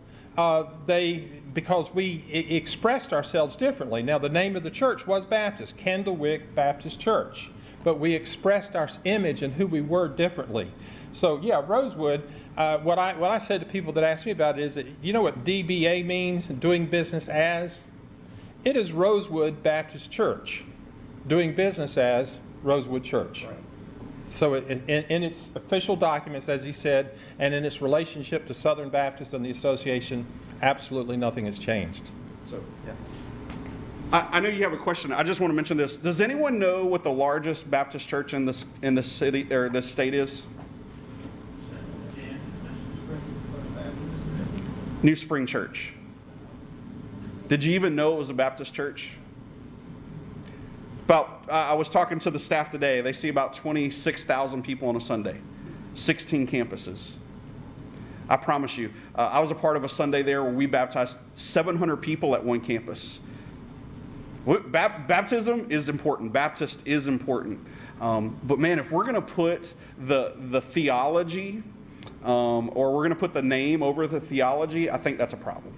S2: we expressed ourselves differently. Now, the name of the church was Baptist, Candlewick Baptist Church, but we expressed our image and who we were differently. So yeah, Rosewood, what I said to people that ask me about it is that, you know what DBA means, doing business as? It is Rosewood Baptist Church, doing business as Rosewood Church. Right. So in its official documents, as he said, and in its relationship to Southern Baptists and the association, absolutely nothing has changed.
S3: So, yeah. I know you have a question. I just want to mention this. Does anyone know what the largest Baptist church in the city or the state is? New Spring Church. Did you even know it was a Baptist church? I was talking to the staff today. They see about 26,000 people on a Sunday, 16 campuses. I promise you, I was a part of a Sunday there where we baptized 700 people at one campus. Baptism is important. Baptist is important. But man, if we're going to put the theology or we're going to put the name over the theology, I think that's a problem.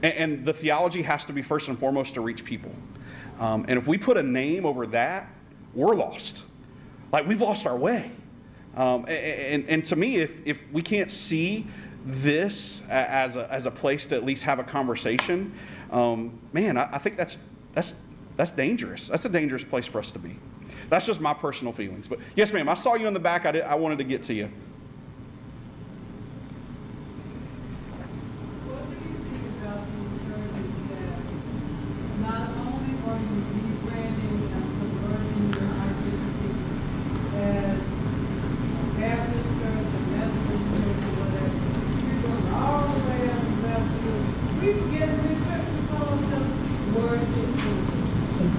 S3: And the theology has to be first and foremost to reach people. And if we put a name over that, we're lost. Like, we've lost our way. And to me, if we can't see this as a place to at least have a conversation, man, I think that's dangerous. That's a dangerous place for us to be. That's just my personal feelings. But yes, ma'am, I saw you in the back. I wanted to get to you.
S7: What do you think about these churches that not only are you rebranding and subverting your identity as Baptist church and Methodist church or whatever, you're going all the way up to Baptist. We can get a new church to call ourselves Worship Church.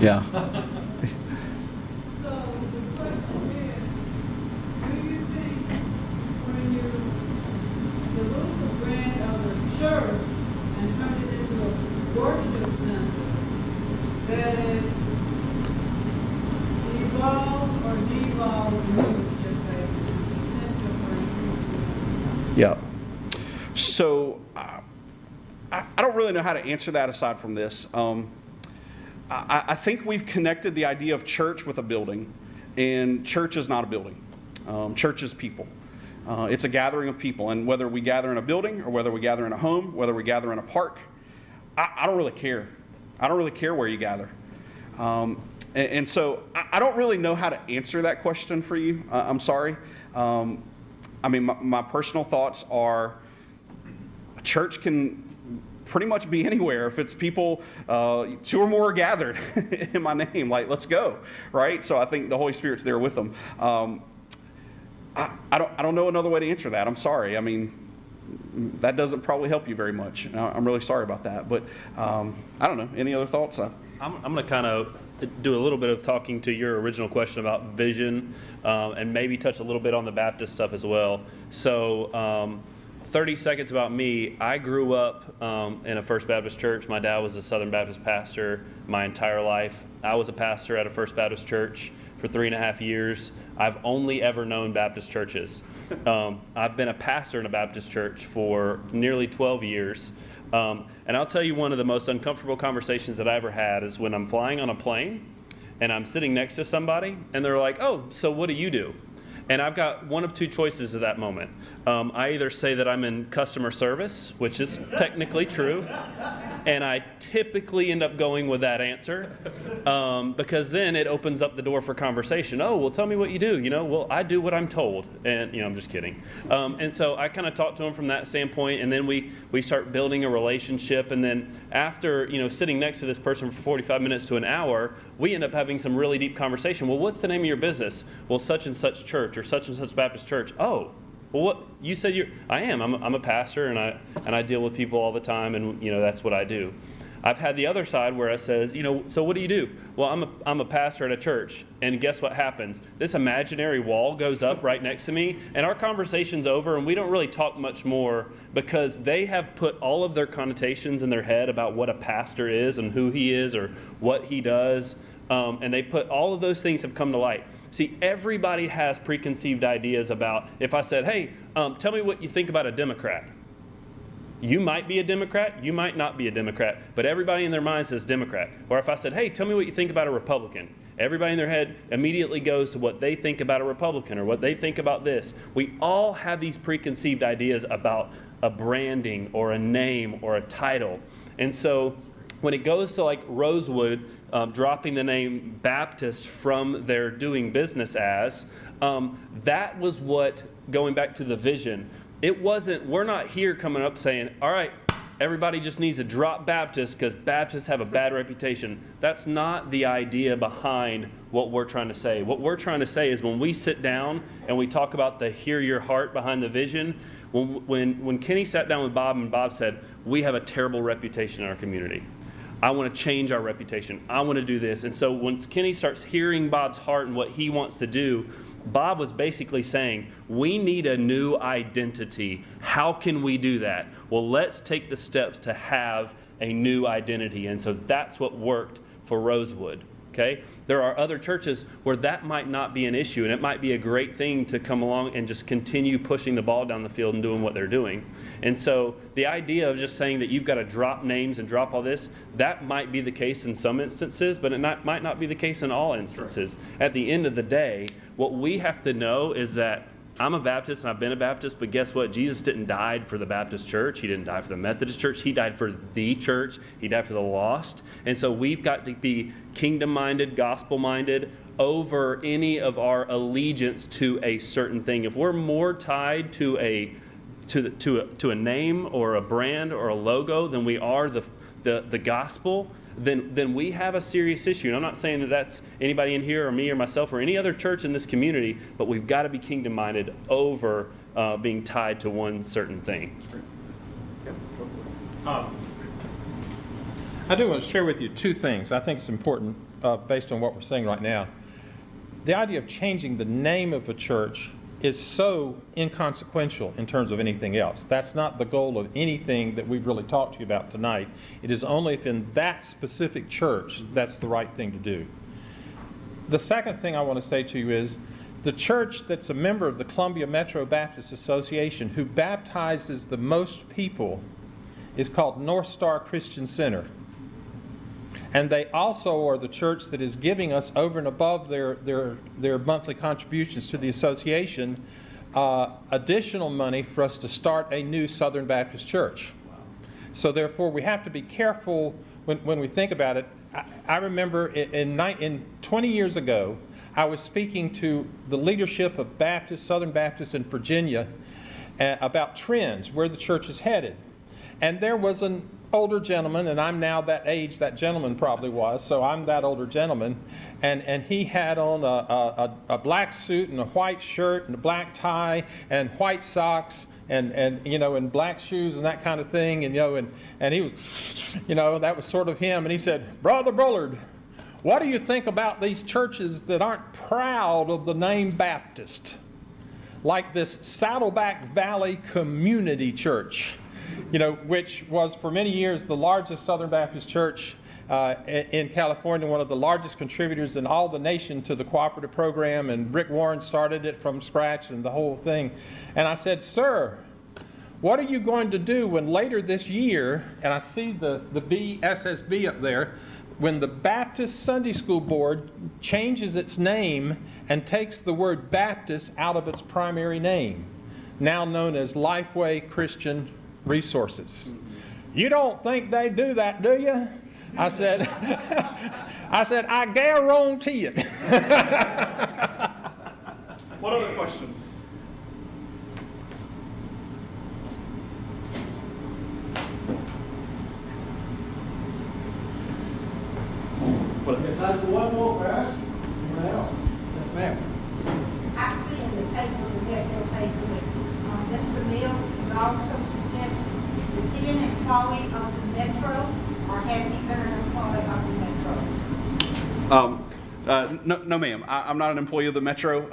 S3: Yeah.
S7: So the question is, do you think when you dilute the brand of the church and turn it into a worship center, that it evolves or devolves leadership basis?
S3: Yeah. So I don't really know how to answer that aside from this. I think we've connected the idea of church with a building, and church is not a building. Church is people. It's a gathering of people, and whether we gather in a building or whether we gather in a home, whether we gather in a park, I don't really care. I don't really care where you gather. And so I don't really know how to answer that question for you. I'm sorry. I mean, my personal thoughts are a church can pretty much be anywhere if it's people, 2 or more are gathered in my name, like, let's go, right? So I think the Holy Spirit's there with them. I don't know another way to answer that. I'm sorry. I mean, that doesn't probably help you very much. I'm really sorry about that. But I don't know. Any other thoughts?
S5: I'm going to kind of do a little bit of talking to your original question about vision and maybe touch a little bit on the Baptist stuff as well. So 30 seconds about me. I grew up in a First Baptist church. My dad was a Southern Baptist pastor my entire life. I was a pastor at a First Baptist church for 3.5 years. I've only ever known Baptist churches. I've been a pastor in a Baptist church for nearly 12 years. And I'll tell you, one of the most uncomfortable conversations that I ever had is when I'm flying on a plane and I'm sitting next to somebody and they're like, "Oh, so what do you do?" And I've got one of two choices at that moment. I either say that I'm in customer service, which is technically true, and I typically end up going with that answer because then it opens up the door for conversation. "Oh, well, tell me what you do." "Well, I do what I'm told." And, I'm just kidding. And so I kind of talk to him from that standpoint, and then we start building a relationship. And then after, sitting next to this person for 45 minutes to an hour, we end up having some really deep conversation. "Well, what's the name of your business?" "Well, such and such church or such and such Baptist church." "Oh, well, what you said I am. I'm a pastor, and I deal with people all the time, and that's what I do." I've had the other side where it says, so what do you do? Well, I'm a pastor at a church, and guess what happens? This imaginary wall goes up right next to me, and our conversation's over, and we don't really talk much more because they have put all of their connotations in their head about what a pastor is and who he is or what he does, and they put all of those things have come to light. See, everybody has preconceived ideas about, if I said, hey, tell me what you think about a Democrat. You might be a Democrat, you might not be a Democrat, but everybody in their mind says Democrat. Or if I said, hey, tell me what you think about a Republican, everybody in their head immediately goes to what they think about a Republican or what they think about this. We all have these preconceived ideas about a branding or a name or a title. And so when it goes to like Rosewood dropping the name Baptist from their doing business as, that was what, going back to the vision, it wasn't, we're not here coming up saying, all right, everybody just needs to drop Baptist because Baptists have a bad reputation. That's not the idea behind what we're trying to say. What we're trying to say is when we sit down and we talk about the hear your heart behind the vision, when Kenny sat down with Bob and Bob said, we have a terrible reputation in our community. I want to change our reputation. I want to do this. And so once Kenny starts hearing Bob's heart and what he wants to do, Bob was basically saying, we need a new identity. How can we do that? Well, let's take the steps to have a new identity. And so that's what worked for Rosewood. Okay? There are other churches where that might not be an issue, and it might be a great thing to come along and just continue pushing the ball down the field and doing what they're doing. And so the idea of just saying that you've got to drop names and drop all this, that might be the case in some instances, but it might not be the case in all instances. Sure. At the end of the day, what we have to know is that I'm a Baptist and I've been a Baptist, but guess what? Jesus didn't die for the Baptist church. He didn't die for the Methodist church. He died for the church. He died for the lost. And so we've got to be kingdom-minded, gospel-minded over any of our allegiance to a certain thing. If we're more tied to a name or a brand or a logo than we are the gospel, then we have a serious issue. And I'm not saying that that's anybody in here or me or myself or any other church in this community, but we've got to be kingdom-minded over being tied to one certain thing.
S2: I do want to share with you two things. I think it's important based on what we're saying right now. The idea of changing the name of a church is so inconsequential in terms of anything else. That's not the goal of anything that we've really talked to you about tonight. It is only if in that specific church that's the right thing to do. The second thing I want to say to you is the church that's a member of the Columbia Metro Baptist Association who baptizes the most people is called North Star Christian Center. And they also are the church that is giving us, over and above their monthly contributions to the association, additional money for us to start a new Southern Baptist church. So therefore, we have to be careful when we think about it. I remember in 20 years ago, I was speaking to the leadership of Southern Baptists in Virginia about trends, where the church is headed. And there was an older gentleman, and I'm now that age that gentleman probably was, so I'm that older gentleman, and he had on a black suit and a white shirt and a black tie and white socks and and black shoes and that kind of thing, and he was, that was sort of him. And he said, "Brother Bullard, what do you think about these churches that aren't proud of the name Baptist, like this Saddleback Valley Community Church?" Which was for many years the largest Southern Baptist church in California, one of the largest contributors in all the nation to the cooperative program, and Rick Warren started it from scratch and the whole thing. And I said, "Sir, what are you going to do when later this year," and I see the BSSB up there, when the Baptist Sunday School Board changes its name and takes the word Baptist out of its primary name, now known as Lifeway Christian Resources. You don't think they do that, do you? I said, I guarantee it.
S3: What other questions?
S1: Yes, I have one more perhaps. Anyone else? Yes, ma'am.
S8: I see in the paper, the Metro paper, that Mr. Mill is also suggesting, is he an employee of the Metro, or has he been an employee of the Metro?
S3: No, ma'am. I'm not an employee of the Metro.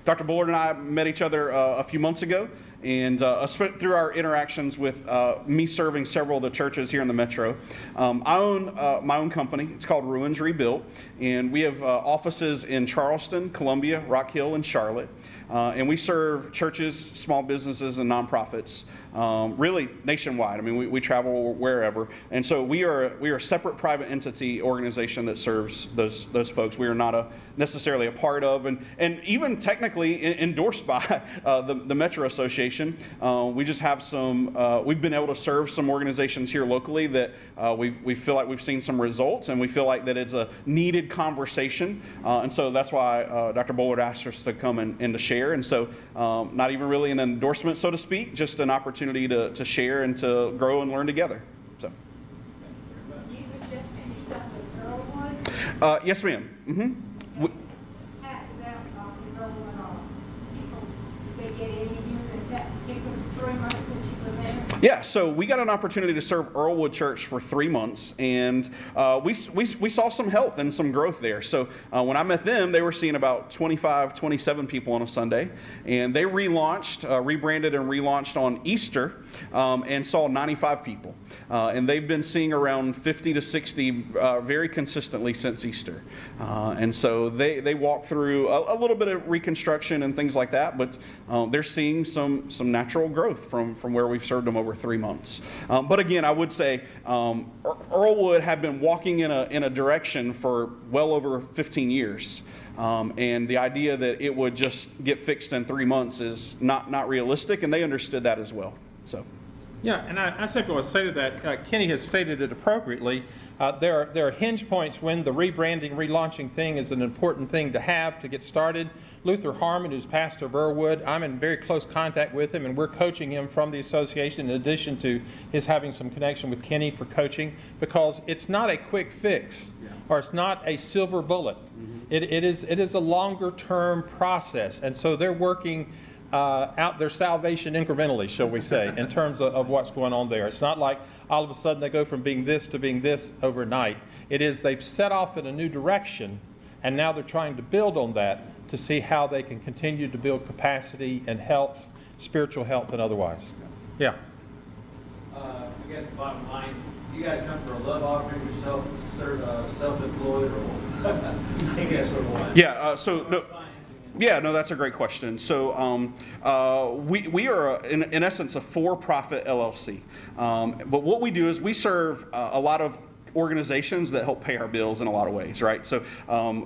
S3: Dr. Bullard and I met each other a few months ago, and through our interactions with me serving several of the churches here in the Metro, I own my own company. It's called Ruins Rebuilt, and we have offices in Charleston, Columbia, Rock Hill, and Charlotte. And we serve churches, small businesses, and nonprofits, really nationwide. I mean, we travel wherever, and so we are a separate private entity organization that serves those folks. We are not necessarily a part of, and even technically endorsed by the Metro Association. We just have we've been able to serve some organizations here locally that we feel like we've seen some results, and we feel like that it's a needed conversation, and so that's why Dr. Bullard asked us to come and to share. And so not even really an endorsement, so to speak, just an opportunity to share and to grow and learn together. So.
S8: You had just finished up with Earlwood.
S3: Yes, ma'am. Mm-hmm.
S8: How is that with Earlwood on? People, did they get any of you that particular 3 months that you were there?
S3: Yeah, so we got an opportunity to serve Earlwood Church for 3 months, and we saw some health and some growth there. So when I met them, they were seeing about 25, 27 people on a Sunday, and they rebranded and relaunched on Easter, and saw 95 people. And they've been seeing around 50 to 60 very consistently since Easter. And so they walk through a little bit of reconstruction and things like that, but they're seeing some natural growth from where we've served them over 3 months. But again, I would say Earlwood had been walking in a direction for well over 15 years. And the idea that it would just get fixed in 3 months is not realistic, and they understood that as well. So.
S2: Yeah, and I simply want to say to that, Kenny has stated it appropriately. There are hinge points when the rebranding, relaunching thing is an important thing to have to get started. Luther Harmon, who's pastor of Earlwood, I'm in very close contact with him, and we're coaching him from the association in addition to his having some connection with Kenny for coaching, because it's not a quick fix, or it's not a silver bullet. It is a longer term process, and so they're working out their salvation incrementally, shall we say, in terms of what's going on there. It's not like all of a sudden they go from being this to being this overnight. It is they've set off in a new direction, and now they're trying to build on that to see how they can continue to build capacity and health, spiritual health and otherwise. Yeah.
S4: I guess the bottom line, you guys come for a love offering, yourself, self-employed, or what? I guess what?
S3: Yeah, no, that's a great question. So we are, in essence, a for-profit LLC. But what we do is we serve a lot of organizations that help pay our bills in a lot of ways, right? So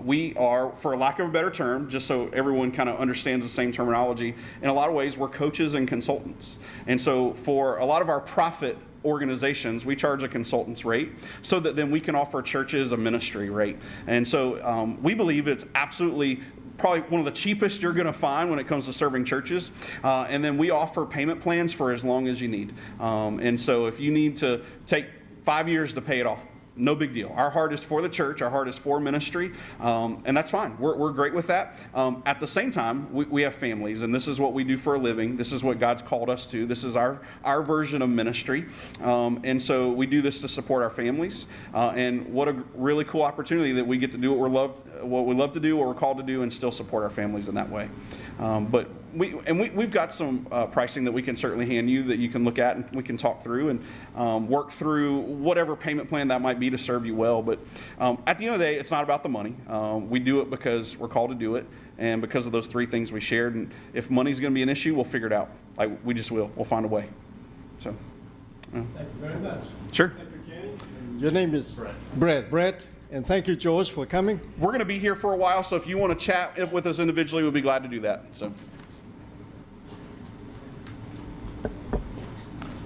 S3: we are, for lack of a better term, just so everyone kind of understands the same terminology, in a lot of ways we're coaches and consultants. And so for a lot of our profit organizations, we charge a consultant's rate so that then we can offer churches a ministry rate. And so we believe it's absolutely probably one of the cheapest you're going to find when it comes to serving churches. And then we offer payment plans for as long as you need. And so if you need to take 5 years to pay it off, no big deal. Our heart is for the church. Our heart is for ministry. And that's fine. We're great with that. At the same time, we have families, and this is what we do for a living. This is what God's called us to. This is our version of ministry. And so we do this to support our families. And what a really cool opportunity that we get to do what we love to do, what we're called to do, and still support our families in that way. But we've got some pricing that we can certainly hand you that you can look at, and we can talk through and work through whatever payment plan that might be to serve you well. But at the end of the day, it's not about the money. We do it because we're called to do it, and because of those three things we shared. And if money's going to be an issue, we'll figure it out. Like we just will. We'll find a way. So.
S1: Thank you very much.
S3: Sure.
S1: Thank you, Kenny. Your name is Brett. And thank you, George, for coming.
S3: We're going to be here for a while, so if you want to chat with us individually, we'll be glad to do that. So.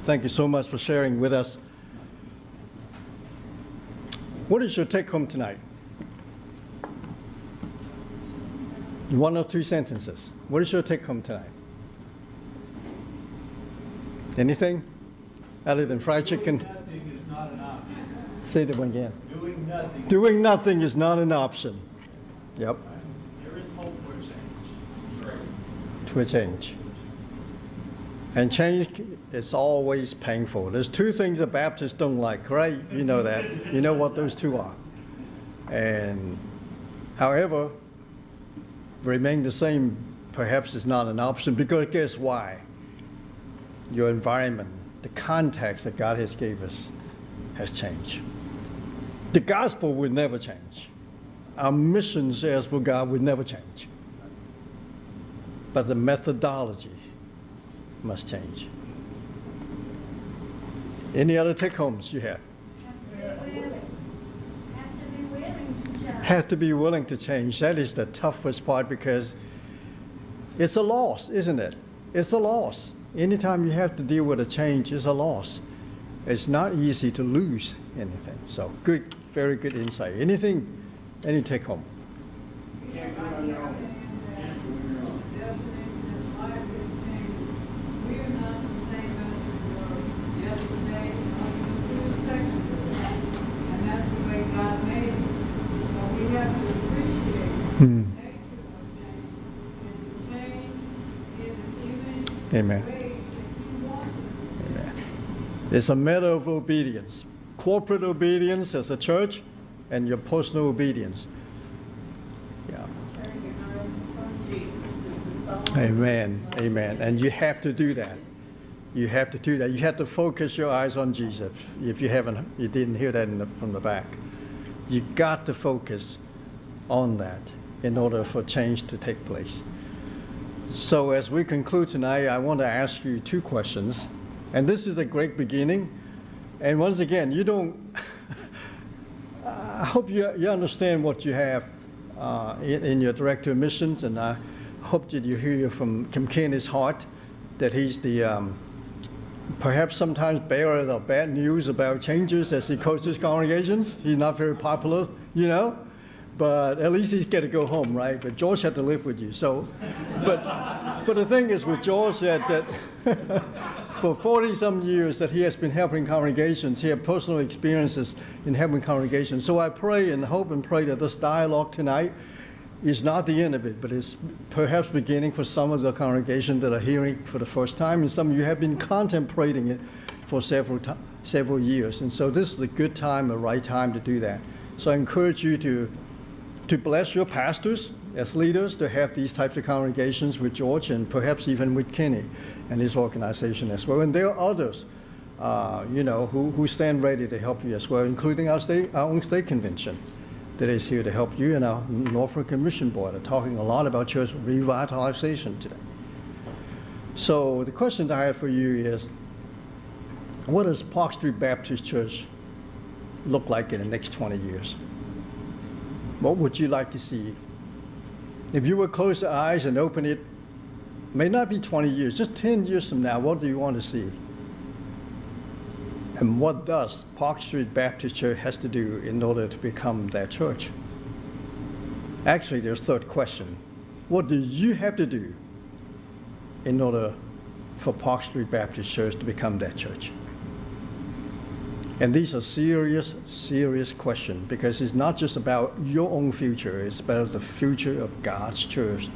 S1: Thank you so much for sharing with us. What is your take home tonight? In 1 or 2 sentences. What is your take home tonight? Anything? Other than fried chicken?
S4: Doing nothing is not an option.
S1: Say that one again.
S4: Doing nothing.
S1: Doing nothing is not an option. Yep.
S4: There is hope for change.
S1: To a change. And change is always painful. There's two things that Baptists don't like, right? You know that. You know what those two are. And however, remain the same perhaps is not an option, because guess why? Your environment, the context that God has gave us has changed. The gospel will never change. Our mission says for God will never change. But the methodology must change. Any other take-homes you have? Have to be willing to change. That is the toughest part, because it's a loss, isn't it? It's a loss. Anytime you have to deal with a change, it's a loss. It's not easy to lose anything. So good, very good insight. Anything, any take-home? Amen. Amen. It's a matter of obedience. Corporate obedience as a church and your personal obedience. Yeah. Amen. Amen. And you have to do that. You have to do that. You have to focus your eyes on Jesus. If you didn't hear that from the back. You got to focus on that in order for change to take place. So as we conclude tonight, I want to ask you two questions. And this is a great beginning. And once again, you don't, I hope you understand what you have in your director of missions. And I hope that you hear from Kenny's heart, that he's the perhaps sometimes bearer of bad news about changes as he coaches congregations. He's not very popular, you know. But at least he's got to go home, right? But George had to live with you. So, but the thing is with George that for 40-some years that he has been helping congregations, he had personal experiences in helping congregations. So I pray and hope and pray that this dialogue tonight is not the end of it, but it's perhaps beginning for some of the congregation that are hearing for the first time, and some of you have been contemplating it for several years. And so this is a good time, a right time to do that. So I encourage you to bless your pastors as leaders to have these types of congregations with George and perhaps even with Kenny and his organization as well. And there are others, who stand ready to help you as well, including our own state convention that is here to help you, and our Norfolk Mission Board are talking a lot about church revitalization today. So the question that I have for you is, what does Park Street Baptist Church look like in the next 20 years? What would you like to see? If you would close your eyes and open it, may not be 20 years, just 10 years from now, what do you want to see? And what does Park Street Baptist Church has to do in order to become that church? Actually, there's a third question. What do you have to do in order for Park Street Baptist Church to become that church? And these are serious, serious questions, because it's not just about your own future, it's about the future of God's church.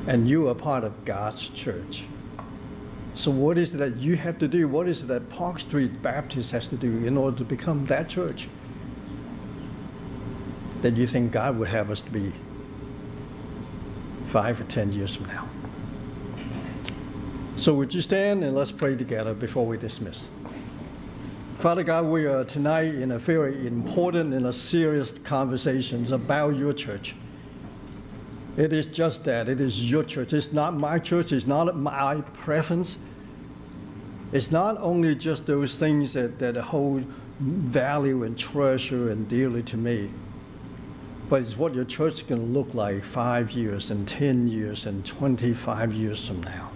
S1: And you are part of God's church. So what is it that you have to do? What is it that Park Street Baptist has to do in order to become that church that you think God would have us to be 5 or 10 years from now? So would you stand and let's pray together before we dismiss. Father God, we are tonight in a very important and a serious conversations about your church. It is just that. It is your church. It's not my church. It's not my preference. It's not only just those things that hold value and treasure and dearly to me, but it's what your church is going to look like 5 years and 10 years and 25 years from now.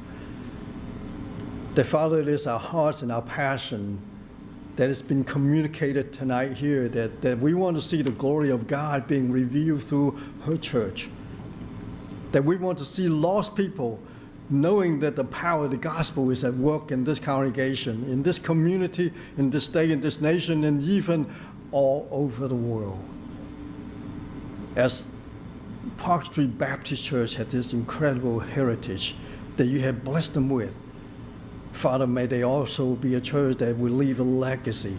S1: That, Father, it is our hearts and our passion that has been communicated tonight here, that we want to see the glory of God being revealed through her church. That we want to see lost people knowing that the power of the gospel is at work in this congregation, in this community, in this state, in this nation, and even all over the world. As Park Street Baptist Church has this incredible heritage that you have blessed them with. Father, may they also be a church that will leave a legacy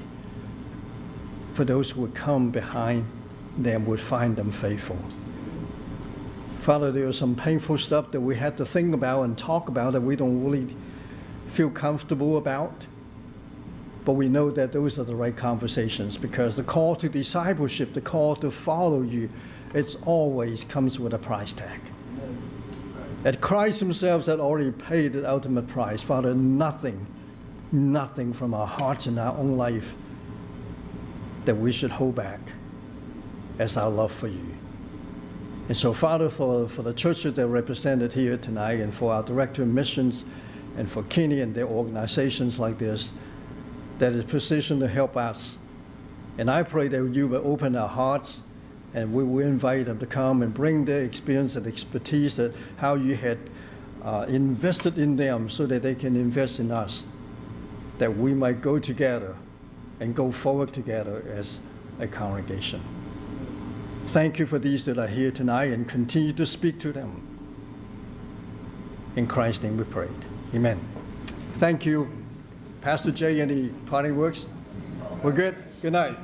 S1: for those who will come behind them, would find them faithful. Father, there is some painful stuff that we had to think about and talk about that we don't really feel comfortable about. But we know that those are the right conversations, because the call to discipleship, the call to follow you, it always comes with a price tag. That Christ himself had already paid the ultimate price. Father, nothing from our hearts and our own life that we should hold back as our love for you. And so, Father, for the churches that are represented here tonight, and for our Director of Missions, and for Kenny and their organizations like this, that is positioned to help us. And I pray that you will open our hearts, and we will invite them to come and bring their experience and expertise, that how you had invested in them so that they can invest in us, that we might go together and go forward together as a congregation. Thank you for these that are here tonight, and continue to speak to them. In Christ's name we prayed. Amen. Thank you. Pastor Jay, any parting words? We're good? Good night.